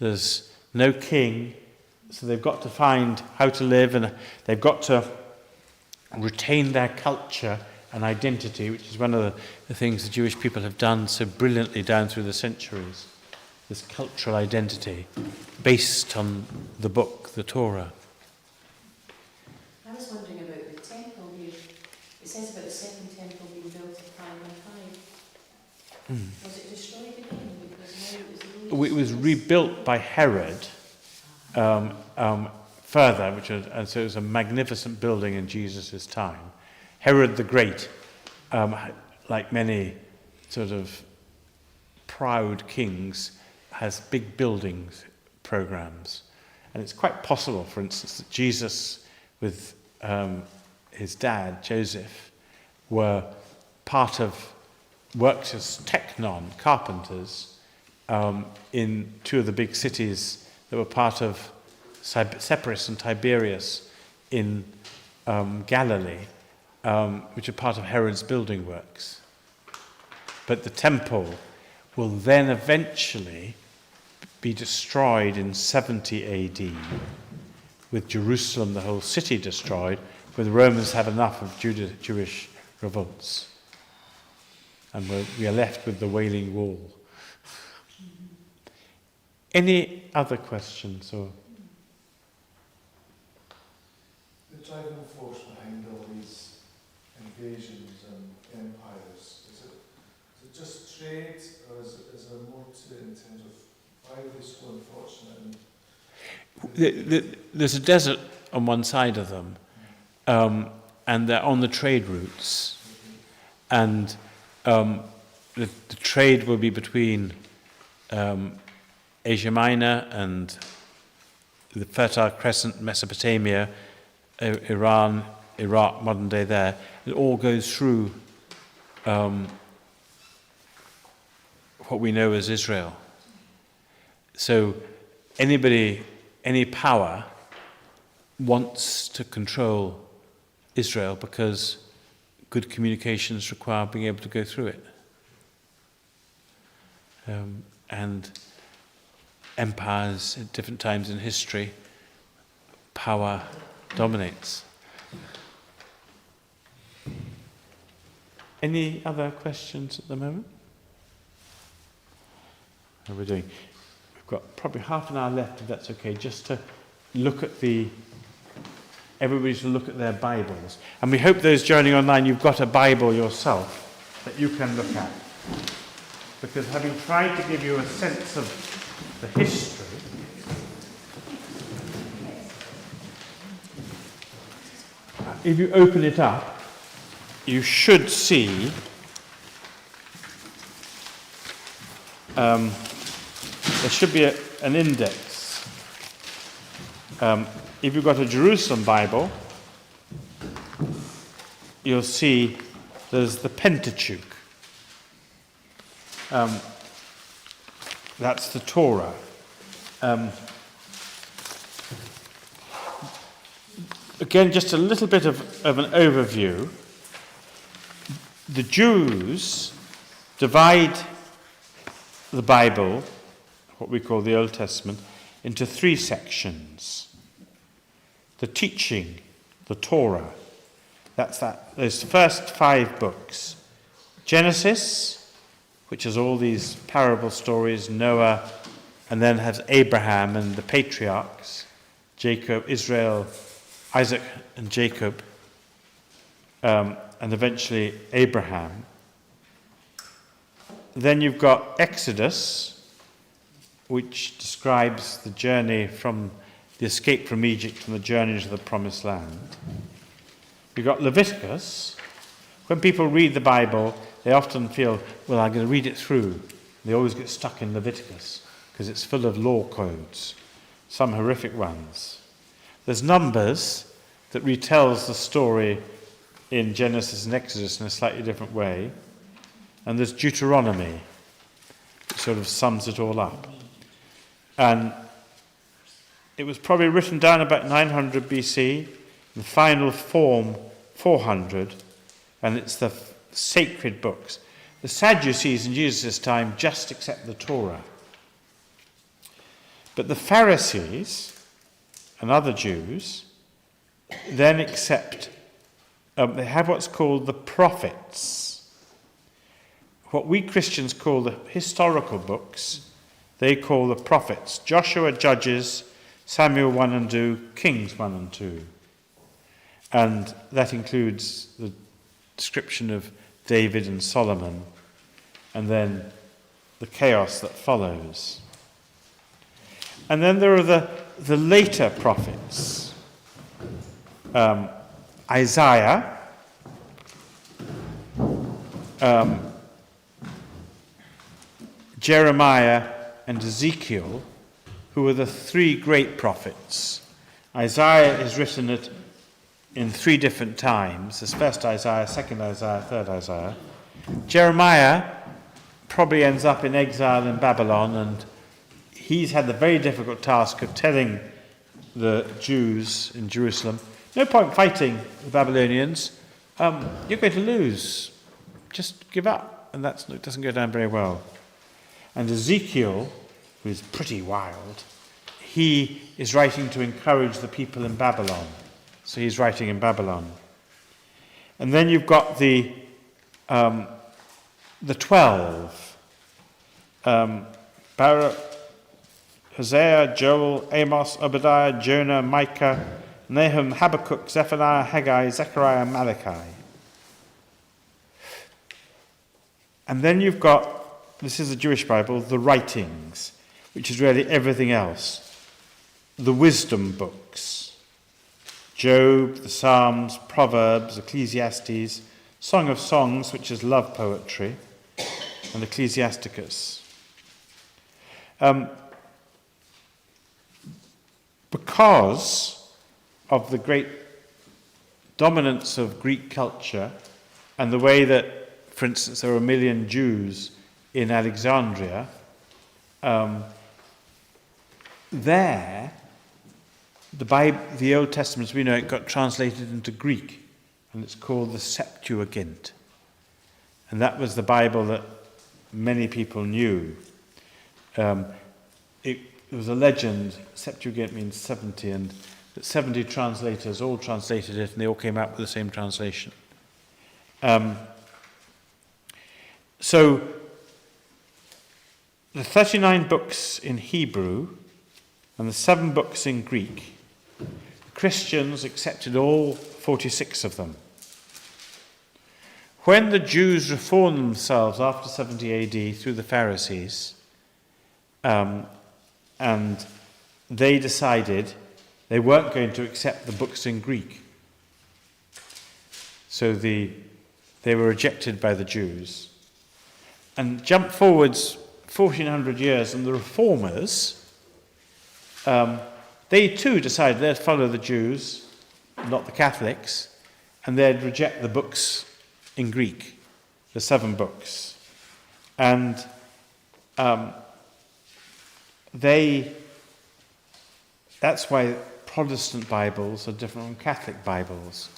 there's no king. So they've got to find how to live, and they've got to retain their culture and identity, which is one of the things the Jewish people have done so brilliantly down through the centuries. This cultural identity based on the book, the Torah. I was wondering about the temple here. It says about the second temple being built in 515. Was it destroyed again? Because now it was rebuilt by Herod further, and so it was a magnificent building in Jesus' time. Herod the Great, like many sort of proud kings, has big buildings programs. And it's quite possible, for instance, that Jesus with his dad, Joseph, worked as teknon, carpenters, in 2 of the big cities that were part of Sepphoris and Tiberias in Galilee, which are part of Herod's building works. But the temple will then eventually be destroyed in 70 AD, with Jerusalem, the whole city, destroyed, when the Romans have enough of Jewish revolts. And we are left with the Wailing Wall. Any other questions? Or the driving force behind all these invasions and empires, is it just trade, or is there more to it in terms of why are they so unfortunate? There's a desert on one side of them, and they're on the trade routes. And the trade will be between Asia Minor and the Fertile Crescent, Mesopotamia, Iran, Iraq, modern day there. It all goes through what we know as Israel. So any power wants to control Israel because good communications require being able to go through it. And empires at different times in history, power dominates. Any other questions at the moment? How are we doing? We've got probably half an hour left, if that's okay, just to look at everybody to look at their Bibles. And we hope those joining online, you've got a Bible yourself that you can look at. Because having tried to give you a sense of the history, if you open it up, you should see there should be an index. If you've got a Jerusalem Bible, you'll see there's the Pentateuch. That's the Torah. Again, just a little bit of an overview. The Jews divide the Bible, what we call the Old Testament, into 3 sections. The teaching, the Torah, that's those first 5 books. Genesis, which is all these parable stories, Noah, and then has Abraham and the patriarchs, Jacob, Israel, Isaac and Jacob, and eventually Abraham. Then you've got Exodus, which describes the journey from the escape from Egypt and the journey to the Promised Land. You've got Leviticus. When people read the Bible, they often feel, well, I'm going to read it through. They always get stuck in Leviticus because it's full of law codes, some horrific ones. There's Numbers that retells the story in Genesis and Exodus in a slightly different way. And there's Deuteronomy, which sort of sums it all up. And it was probably written down about 900 BC, the final form 400, and it's the sacred books. The Sadducees in Jesus' time just accept the Torah. But the Pharisees and other Jews then accept, they have what's called the prophets. What we Christians call the historical books, they call the prophets. Joshua, Judges, Samuel 1 and 2, Kings 1 and 2. And that includes the description of David and Solomon, and then the chaos that follows. And then there are the later prophets. Isaiah, Jeremiah, and Ezekiel, who are the 3 great prophets. Isaiah is written in 3 different times. There's first Isaiah, second Isaiah, third Isaiah. Jeremiah probably ends up in exile in Babylon, and he's had the very difficult task of telling the Jews in Jerusalem, no point fighting the Babylonians, you're going to lose. Just give up. And it doesn't go down very well. And Ezekiel, who is pretty wild, he is writing to encourage the people in Babylon. So he's writing in Babylon. And then you've got the 12. Baruch, Hosea, Joel, Amos, Obadiah, Jonah, Micah, Nahum, Habakkuk, Zephaniah, Haggai, Zechariah, Malachi. And then you've got, this is the Jewish Bible, the writings, which is really everything else. The wisdom books. Job, the Psalms, Proverbs, Ecclesiastes, Song of Songs, which is love poetry, and Ecclesiasticus. Because of the great dominance of Greek culture and the way that, for instance, there were 1 million Jews in Alexandria, there, the Old Testament, as we know it, got translated into Greek, and it's called the Septuagint. And that was the Bible that many people knew. There was a legend, Septuagint means 70, and that 70 translators all translated it, and they all came out with the same translation. So, the 39 books in Hebrew and the 7 books in Greek, Christians accepted all 46 of them. When the Jews reformed themselves after 70 AD through the Pharisees, and they decided they weren't going to accept the books in Greek. So they were rejected by the Jews. And jump forwards 1400 years, and the reformers, they too decided they'd follow the Jews, not the Catholics, and they'd reject the books in Greek, the 7 books. And that's why Protestant Bibles are different from Catholic Bibles.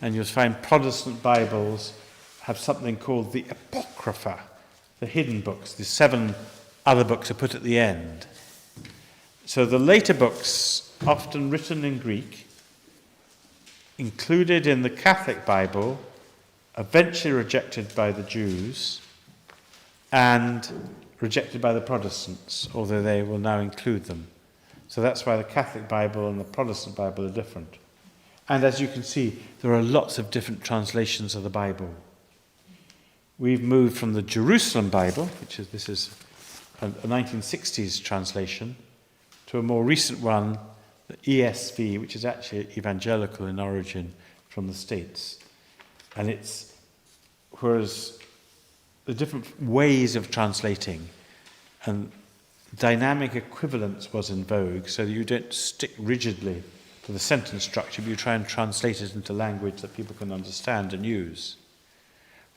And you'll find Protestant Bibles have something called the Apocrypha, the hidden books. The 7 other books are put at the end. So the later books, often written in Greek, included in the Catholic Bible, eventually rejected by the Jews, and rejected by the Protestants, although they will now include them. So that's why the Catholic Bible and the Protestant Bible are different. And as you can see, there are lots of different translations of the Bible. We've moved from the Jerusalem Bible, this is a 1960s translation, to a more recent one, the ESV, which is actually evangelical in origin from the States. And whereas the different ways of translating and dynamic equivalence was in vogue, so that you don't stick rigidly to the sentence structure, but you try and translate it into language that people can understand and use.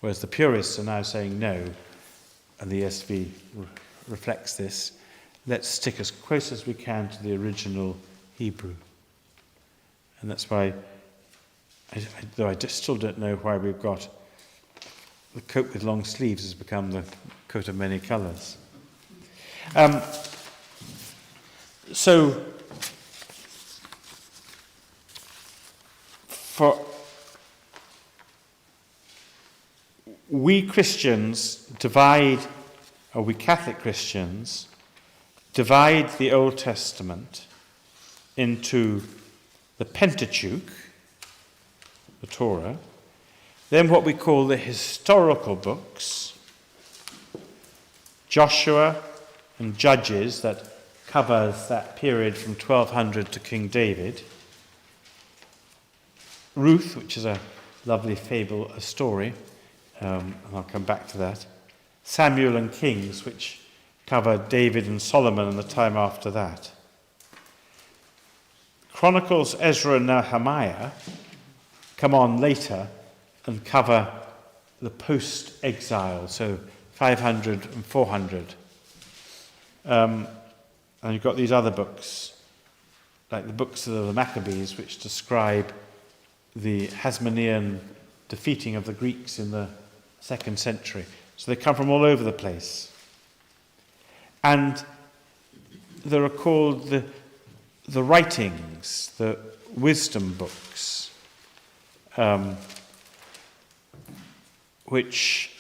Whereas the purists are now saying no, and the ESV reflects this, let's stick as close as we can to the original Hebrew. And that's why, though I still don't know why we've got the coat with long sleeves has become the coat of many colours. So, we Christians we Catholic Christians, divide the Old Testament into the Pentateuch, the Torah, then what we call the historical books, Joshua and Judges, that covers that period from 1200 to King David, Ruth, which is a lovely fable, a story, and I'll come back to that, Samuel and Kings, which cover David and Solomon and the time after that. Chronicles, Ezra and Nehemiah come on later and cover the post-exile, so 500 and 400. And you've got these other books, like the books of the Maccabees, which describe the Hasmonean defeating of the Greeks in the 2nd century. So they come from all over the place. And there are called the writings, the wisdom books, which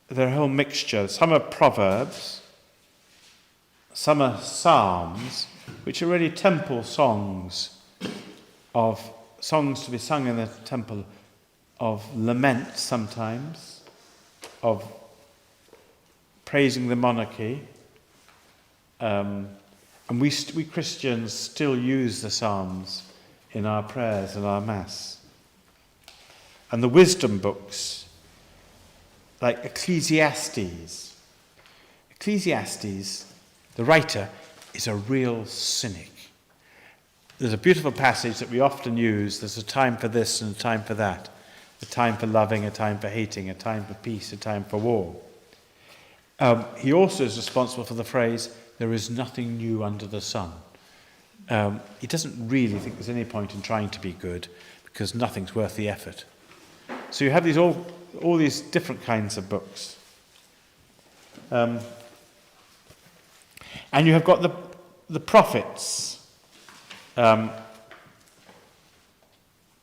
they're a whole mixture. Some are proverbs, some are psalms, which are really temple songs to be sung in the temple, of lament sometimes, of praising the monarchy. And we Christians still use the Psalms in our prayers and our Mass. And the wisdom books, like Ecclesiastes. Ecclesiastes, the writer, is a real cynic. There's a beautiful passage that we often use. There's a time for this and a time for that. A time for loving, a time for hating, a time for peace, a time for war. He also is responsible for the phrase, there is nothing new under the sun. He doesn't really think there's any point in trying to be good, because nothing's worth the effort. So you have all these different kinds of books. And you have got the prophets.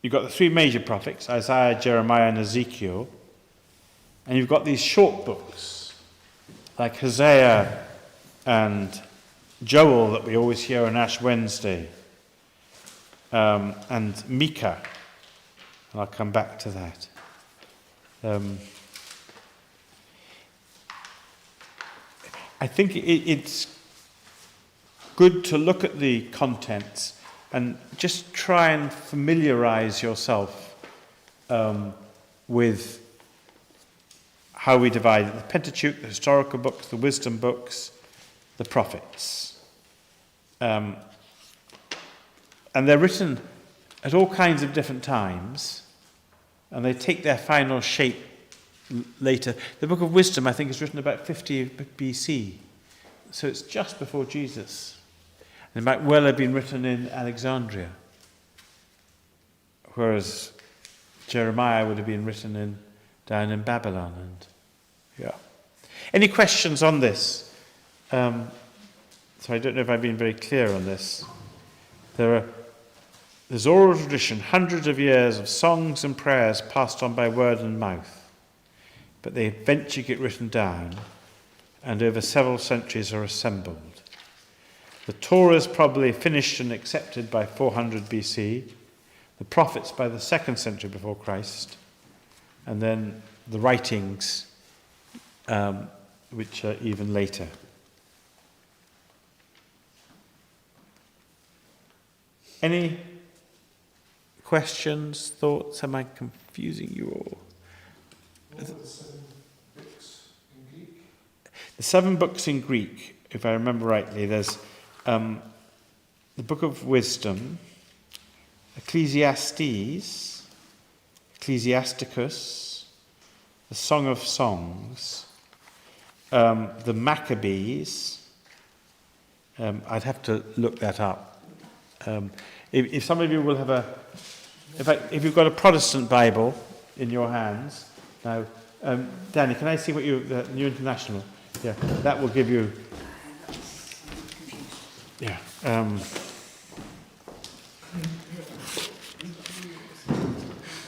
You've got the 3 major prophets, Isaiah, Jeremiah, and Ezekiel. And you've got these short books, like Hosea and Joel that we always hear on Ash Wednesday, and Micah. And I'll come back to that. I think it's good to look at the contents and just try and familiarize yourself with how we divide it. The Pentateuch, the historical books, the wisdom books, the prophets. And they're written at all kinds of different times, and they take their final shape later. The Book of Wisdom, I think, is written about 50 BC, so it's just before Jesus. And it might well have been written in Alexandria, whereas Jeremiah would have been written down in Babylon. And yeah. Any questions on this? So I don't know if I've been very clear on this. There's oral tradition, hundreds of years of songs and prayers passed on by word and mouth, but they eventually get written down and over several centuries are assembled. The Torah is probably finished and accepted by 400 BC, the prophets by the 2nd century before Christ, and then the writings, which are even later. Any questions, thoughts? Am I confusing you all? What were the 7 books in Greek? The 7 books in Greek, if I remember rightly, there's the Book of Wisdom, Ecclesiastes, Ecclesiasticus, the Song of Songs, the Maccabees. I'd have to look that up. If some of you will have if you've got a Protestant Bible in your hands, now, Danny, can I see what the New International? Yeah, that will give you. Yeah.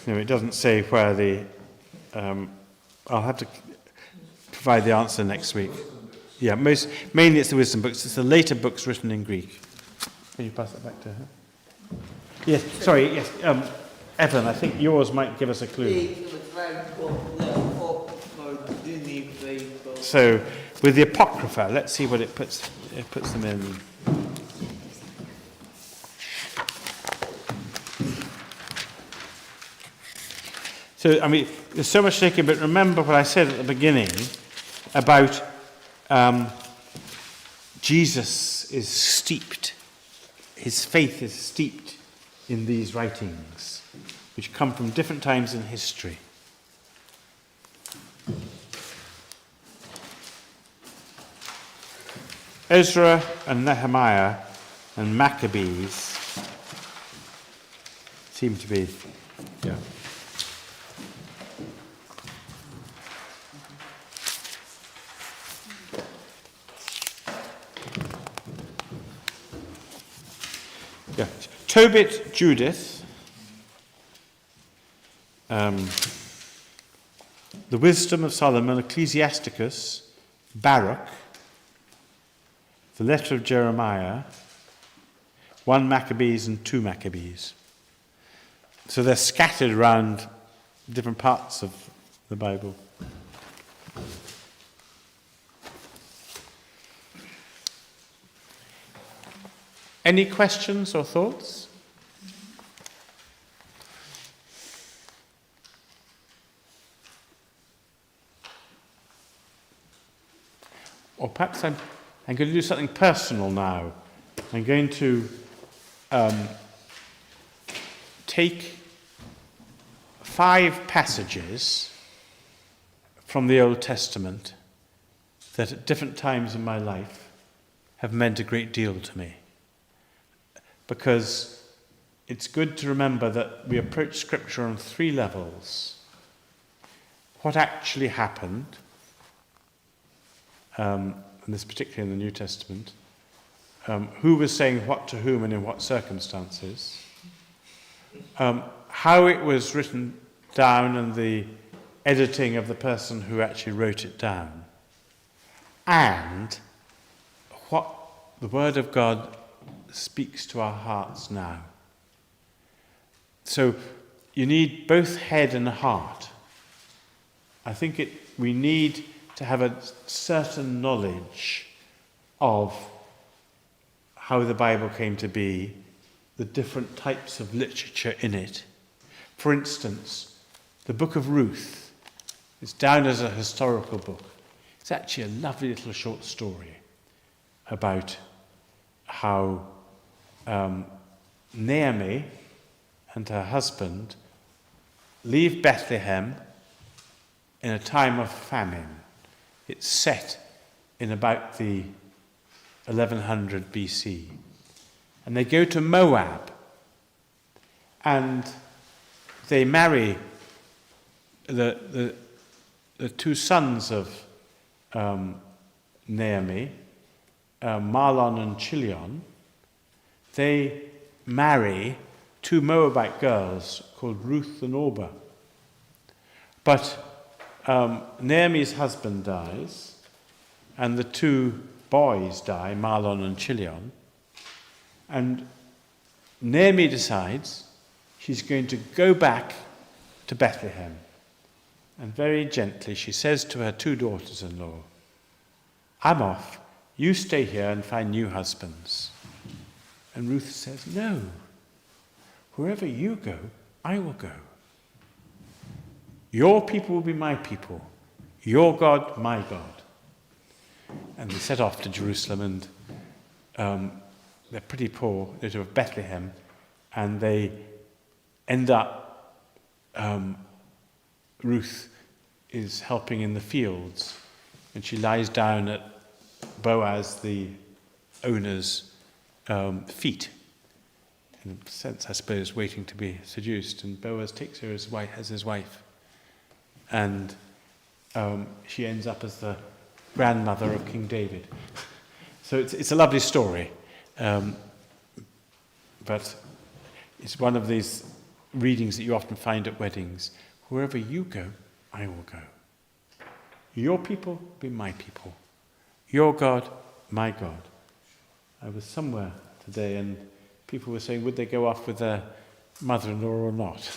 No, it doesn't say where the. I'll have to provide the answer next week. Yeah, mainly it's the wisdom books. It's the later books written in Greek. Can you pass that back to her? Yes, sorry, yes. Evan, I think yours might give us a clue. So, with the Apocrypha, let's see what it puts them in. So, I mean, there's so much taken, but remember what I said at the beginning about Jesus is steeped. His faith is steeped in these writings, which come from different times in history. Ezra and Nehemiah and Maccabees seem to be, yeah. Yeah. Tobit, Judith, the Wisdom of Solomon, Ecclesiasticus, Baruch, the letter of Jeremiah, 1 Maccabees and 2 Maccabees. So they're scattered around different parts of the Bible. Any questions or thoughts? Or perhaps I'm going to do something personal now. I'm going to take 5 passages from the Old Testament that at different times in my life have meant a great deal to me. Because it's good to remember that we approach Scripture on 3 levels. What actually happened, and this particularly in the New Testament, who was saying what to whom and in what circumstances, how it was written down and the editing of the person who actually wrote it down, and what the Word of God speaks to our hearts now. So you need both head and heart. I think we need to have a certain knowledge of how the Bible came to be, the different types of literature in it. For instance, the book of Ruth is down as a historical book. It's actually a lovely little short story about how Naomi and her husband leave Bethlehem in a time of famine. It's set in about the 1100 BC. And they go to Moab, and they marry the two sons of Naomi, Mahlon and Chilion. They marry two Moabite girls called Ruth and Orpah. But Naomi's husband dies, and the two boys die, Mahlon and Chilion. And Naomi decides she's going to go back to Bethlehem. And very gently she says to her two daughters-in-law, I'm off. You stay here and find new husbands. And Ruth says, no. Wherever you go, I will go. Your people will be my people. Your God, my God. And they set off to Jerusalem, and they're pretty poor. They're to Bethlehem, and they end up, Ruth is helping in the fields, and she lies down at Boaz, the owner's feet, in a sense, I suppose, waiting to be seduced, and Boaz takes her as his wife. And she ends up as the grandmother of King David. So it's a lovely story. But it's one of these readings that you often find at weddings. Wherever you go, I will go. Your people be my people. Your God, my God. I was somewhere today and people were saying, would they go off with their mother-in-law or not?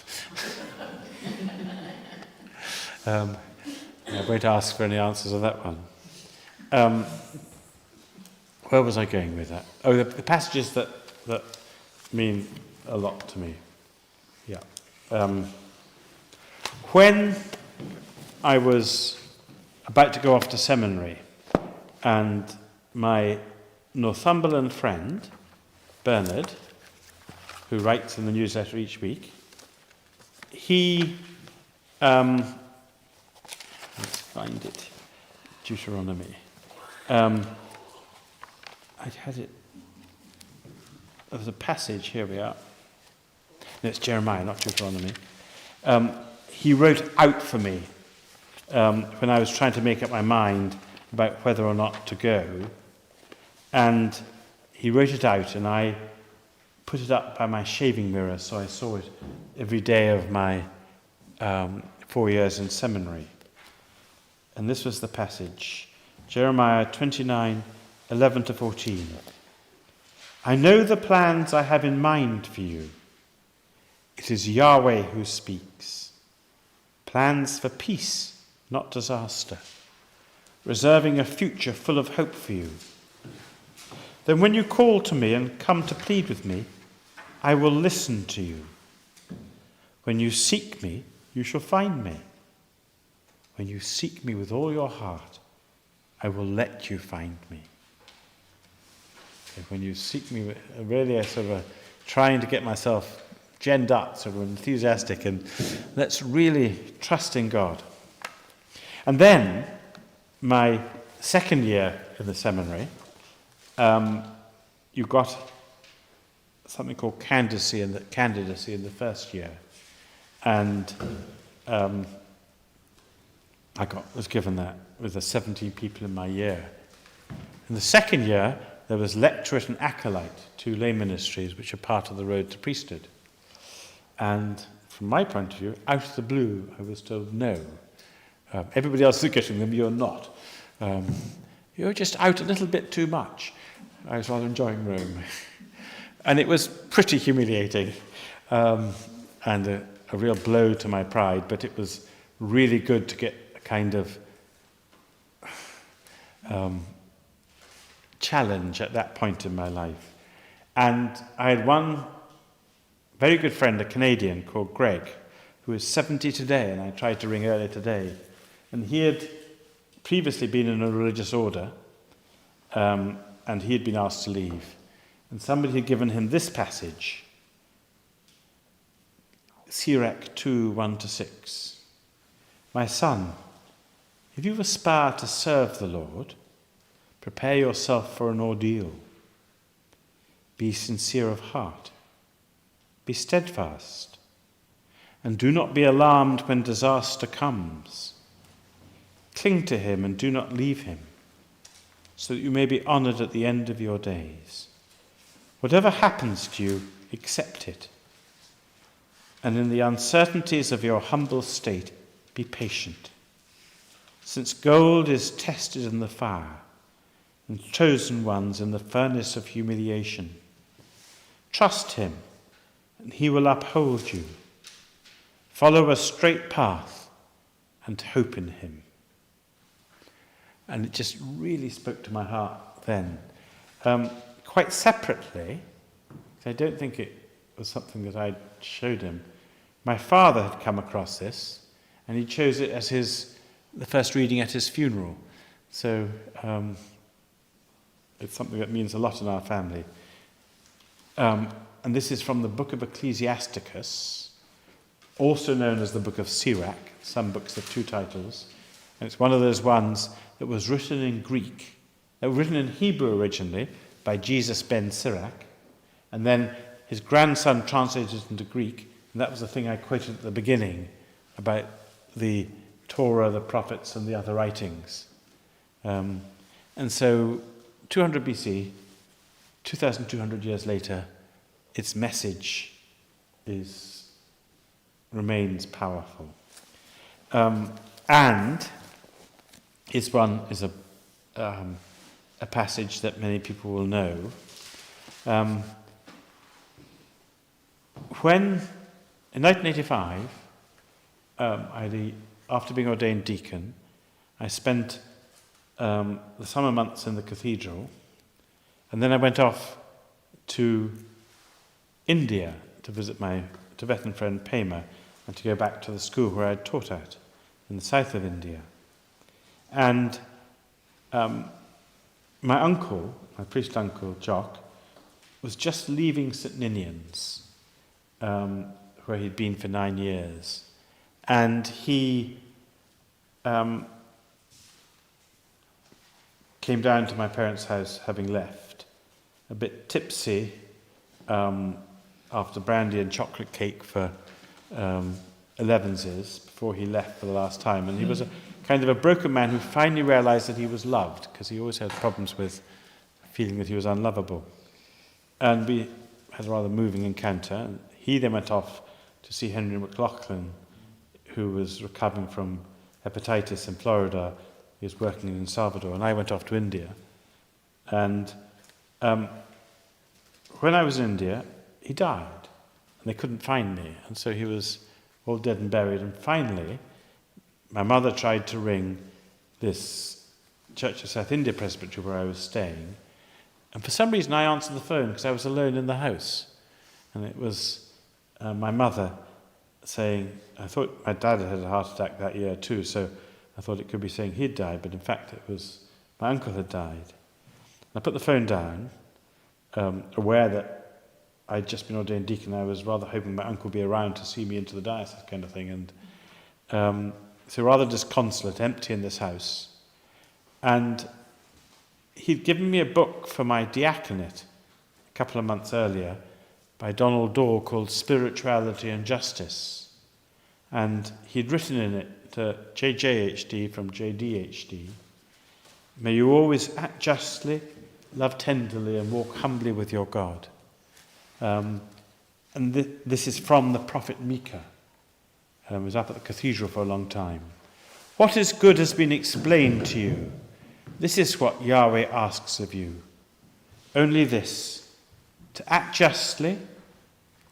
I won't ask for any answers on that one. Where was I going with that? Oh, the passages that mean a lot to me. Yeah. When I was about to go off to seminary, and my Northumberland friend, Bernard, who writes in the newsletter each week, he, let's find it, Deuteronomy. I had it, there was a passage, here we are. No, it's Jeremiah, not Deuteronomy. He wrote out for me when I was trying to make up my mind about whether or not to go. And he wrote it out, and I put it up by my shaving mirror, so I saw it every day of my 4 years in seminary. And this was the passage, Jeremiah 29:11-14. I know the plans I have in mind for you. It is Yahweh who speaks. Plans for peace, not disaster, reserving a future full of hope for you. Then when you call to me and come to plead with me, I will listen to you. When you seek me, you shall find me. When you seek me with all your heart, I will let you find me. When you seek me, really sort of trying to get myself genned up, sort of enthusiastic, and let's really trust in God. And then, my second year in the seminary, you got something called candidacy in the first year. And I was given that with the 17 people in my year. In the second year, there was lectorate and acolyte, two lay ministries, which are part of the road to priesthood. And from my point of view, out of the blue, I was told no. Everybody else is getting them, you're not. You're just out a little bit too much. I was rather enjoying Rome. And it was pretty humiliating and a real blow to my pride, but it was really good to get a kind of challenge at that point in my life. And I had one very good friend, a Canadian called Greg, who is 70 today, and I tried to ring earlier today. And he had previously been in a religious order, and he had been asked to leave. And somebody had given him this passage, Sirach 2, 1-6. My son, if you aspire to serve the Lord, prepare yourself for an ordeal. Be sincere of heart. Be steadfast. And do not be alarmed when disaster comes. Cling to him and do not leave him, so that you may be honored at the end of your days. Whatever happens to you, accept it. And in the uncertainties of your humble state, be patient. Since gold is tested in the fire, and chosen ones in the furnace of humiliation. Trust him, and he will uphold you. Follow a straight path, and hope in him. And it just really spoke to my heart then. Quite separately, because I don't think it was something that I showed him, my father had come across this, and he chose it as the first reading at his funeral. So it's something that means a lot in our family. And this is from the book of Ecclesiasticus, also known as the book of Sirach. Some books have two titles. And it's one of those ones that was written in Greek. They were written in Hebrew originally by Jesus ben Sirach. And then his grandson translated it into Greek. And that was the thing I quoted at the beginning about the Torah, the prophets, and the other writings. And so 200 BC, 2,200 years later, its message remains powerful. And this one is a passage that many people will know. When, in 1985, after being ordained deacon, I spent the summer months in the cathedral, and then I went off to India to visit my Tibetan friend Pema and to go back to the school where I'd taught at in the south of India. And my uncle, my priest uncle, Jock, was just leaving St. Ninian's, where he'd been for 9 years. And he came down to my parents' house having left, a bit tipsy after brandy and chocolate cake for 11s before he left for the last time. And he was a kind of a broken man who finally realized that he was loved, because he always had problems with feeling that he was unlovable. And we had a rather moving encounter. And he then went off to see Henry McLaughlin, who was recovering from hepatitis in Florida. He was working in Salvador, and I went off to India. And when I was in India, he died, and they couldn't find me, and so he was all dead and buried. And finally, my mother tried to ring this Church of South India Presbytery where I was staying, and for some reason I answered the phone because I was alone in the house, and it was my mother saying, I thought my dad had had a heart attack that year too, so I thought it could be saying he'd died, but in fact it was my uncle had died. I put the phone down, aware that I'd just been ordained deacon. I was rather hoping my uncle would be around to see me into the diocese kind of thing, and so rather disconsolate, empty in this house. And he'd given me a book for my diaconate a couple of months earlier by Donald Daw called Spirituality and Justice. And he'd written in it to JJHD from JDHD, may you always act justly, love tenderly, and walk humbly with your God. And this is from the prophet Micah. He was up at the cathedral for a long time. What is good has been explained to you. This is what Yahweh asks of you. Only this, to act justly,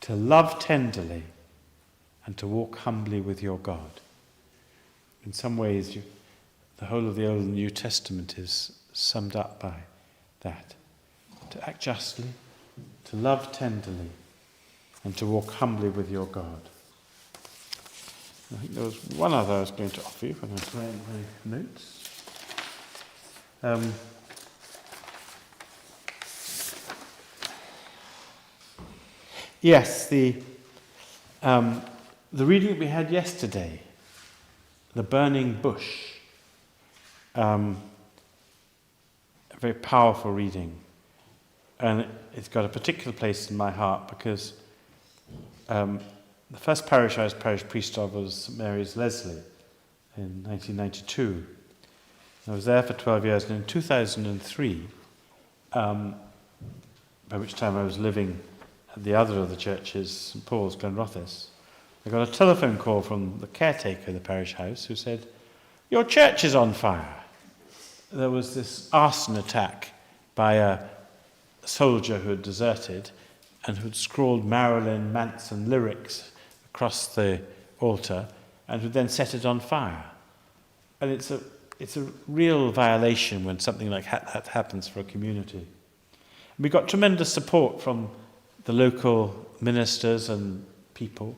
to love tenderly, and to walk humbly with your God. In some ways, the whole of the Old and New Testament is summed up by that. To act justly, to love tenderly, and to walk humbly with your God. I think there was one other I was going to offer you when I was writing my notes. Yes, the reading that we had yesterday, the burning bush, a very powerful reading, and it's got a particular place in my heart because the first parish I was parish priest of was St Mary's Leslie in 1992. I was there for 12 years, and in 2003, by which time I was living at the other of the churches, St Paul's, Glenrothes, I got a telephone call from the caretaker of the parish house who said, "Your church is on fire." There was this arson attack by a soldier who had deserted and who had scrawled Marilyn Manson lyrics across the altar and who then set it on fire. And it's a real violation when something like that happens for a community. And we got tremendous support from the local ministers and people.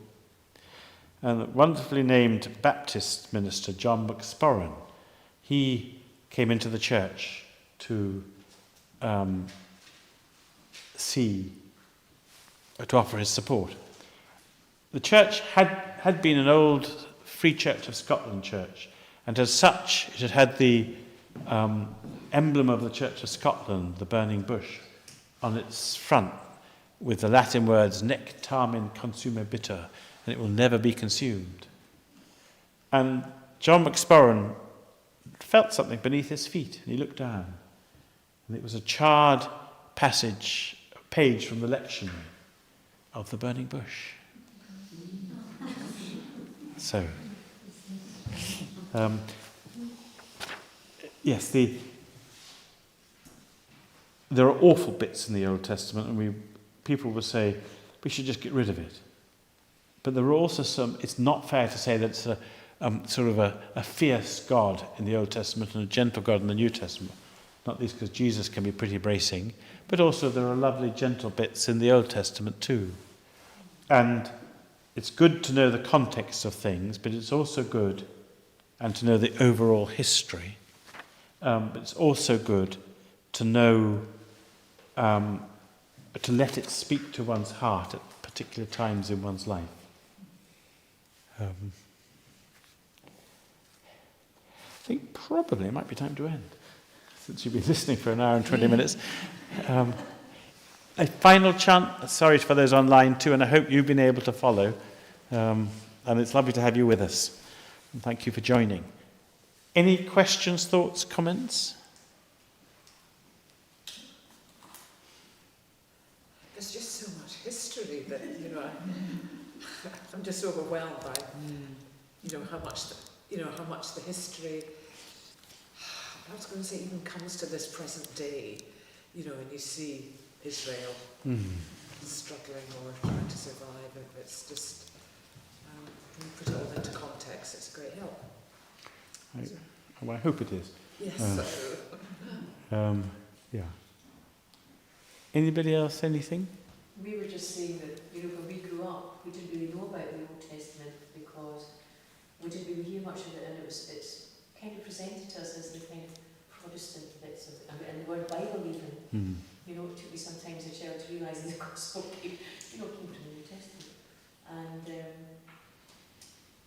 And the wonderfully named Baptist minister, John McSporran, he came into the church to offer his support. The church had been an old Free Church of Scotland church, and as such, it had had the emblem of the Church of Scotland, the burning bush, on its front, with the Latin words "nec tamen consumebitur," and it will never be consumed. And John McSporran felt something beneath his feet, and he looked down, and it was a charred page from the lectionary of the burning bush. So, yes, there are awful bits in the Old Testament, and people will say we should just get rid of it. But there are also some. It's not fair to say that it's sort of a fierce God in the Old Testament and a gentle God in the New Testament. Not least because Jesus can be pretty bracing, but also there are lovely gentle bits in the Old Testament too. And it's good to know the context of things, but it's also good and to know the overall history. But it's also good to know, to let it speak to one's heart at particular times in one's life. I think probably it might be time to end, since you've been listening for an hour and 20 minutes. A final chant, sorry for those online too, and I hope you've been able to follow. And it's lovely to have you with us. And thank you for joining. Any questions, thoughts, comments? There's just so much history that, I'm just overwhelmed by, how much the history, I was going to say, even comes to this present day, and you see Israel struggling or trying to survive. It's just, when you put it all into context, it's a great help. I hope it is. Yes. Yeah. Anybody else, anything? We were just saying that, when we grew up, we didn't really know about the Old Testament because we didn't really hear much of it, and it's kind of presented to us as the kind of Protestant bits of it, and the word Bible even. It took me sometimes a child to realise that the gospel came from the New Testament. And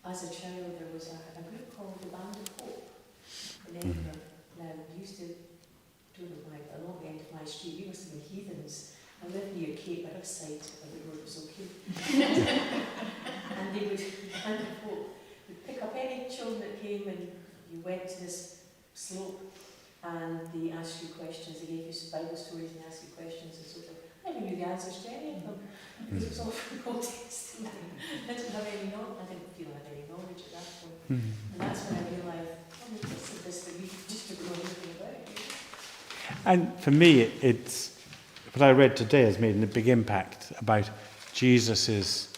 as a child, there was a group called the Band of Hope in Edinburgh. Now, we used to, don't know why, but along the end of my street, we must have been heathens. I lived near Cape Riverside, where the road was okay. And they would, the Band of Hope, would pick up any children that came, and you went to this slope, and they asked you questions. They gave you Bible stories and asked you questions and so forth. I never knew the answers to any of them because it was all from the Old Testament. I didn't feel I had any knowledge at that point. And that's when I realised And for me, it's what I read today has made a big impact about Jesus's,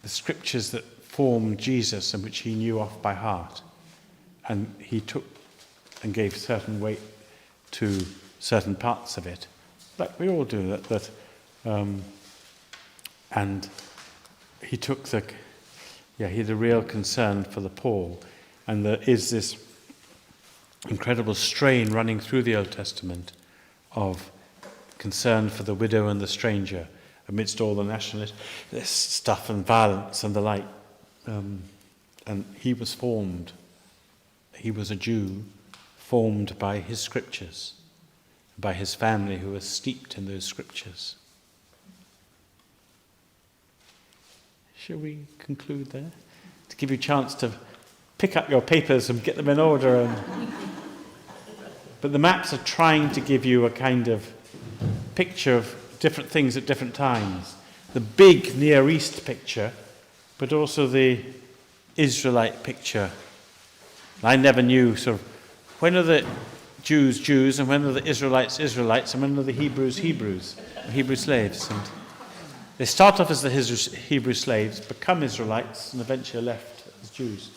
the scriptures that formed Jesus and which he knew off by heart. And he took and gave certain weight to certain parts of it. Like we all do that. And he took he had a real concern for the poor. And there is this incredible strain running through the Old Testament of concern for the widow and the stranger amidst all the nationalist stuff and violence and the like. And he was formed. He was a Jew formed by his scriptures, by his family who was steeped in those scriptures. Shall we conclude there? To give you a chance to pick up your papers and get them in order. But the maps are trying to give you a kind of picture of different things at different times. The big Near East picture, but also the Israelite picture. I never knew sort of when are the Jews Jews and when are the Israelites Israelites and when are the Hebrews Hebrews, Hebrew slaves. And they start off as the Hebrew slaves, become Israelites, and eventually are left as Jews.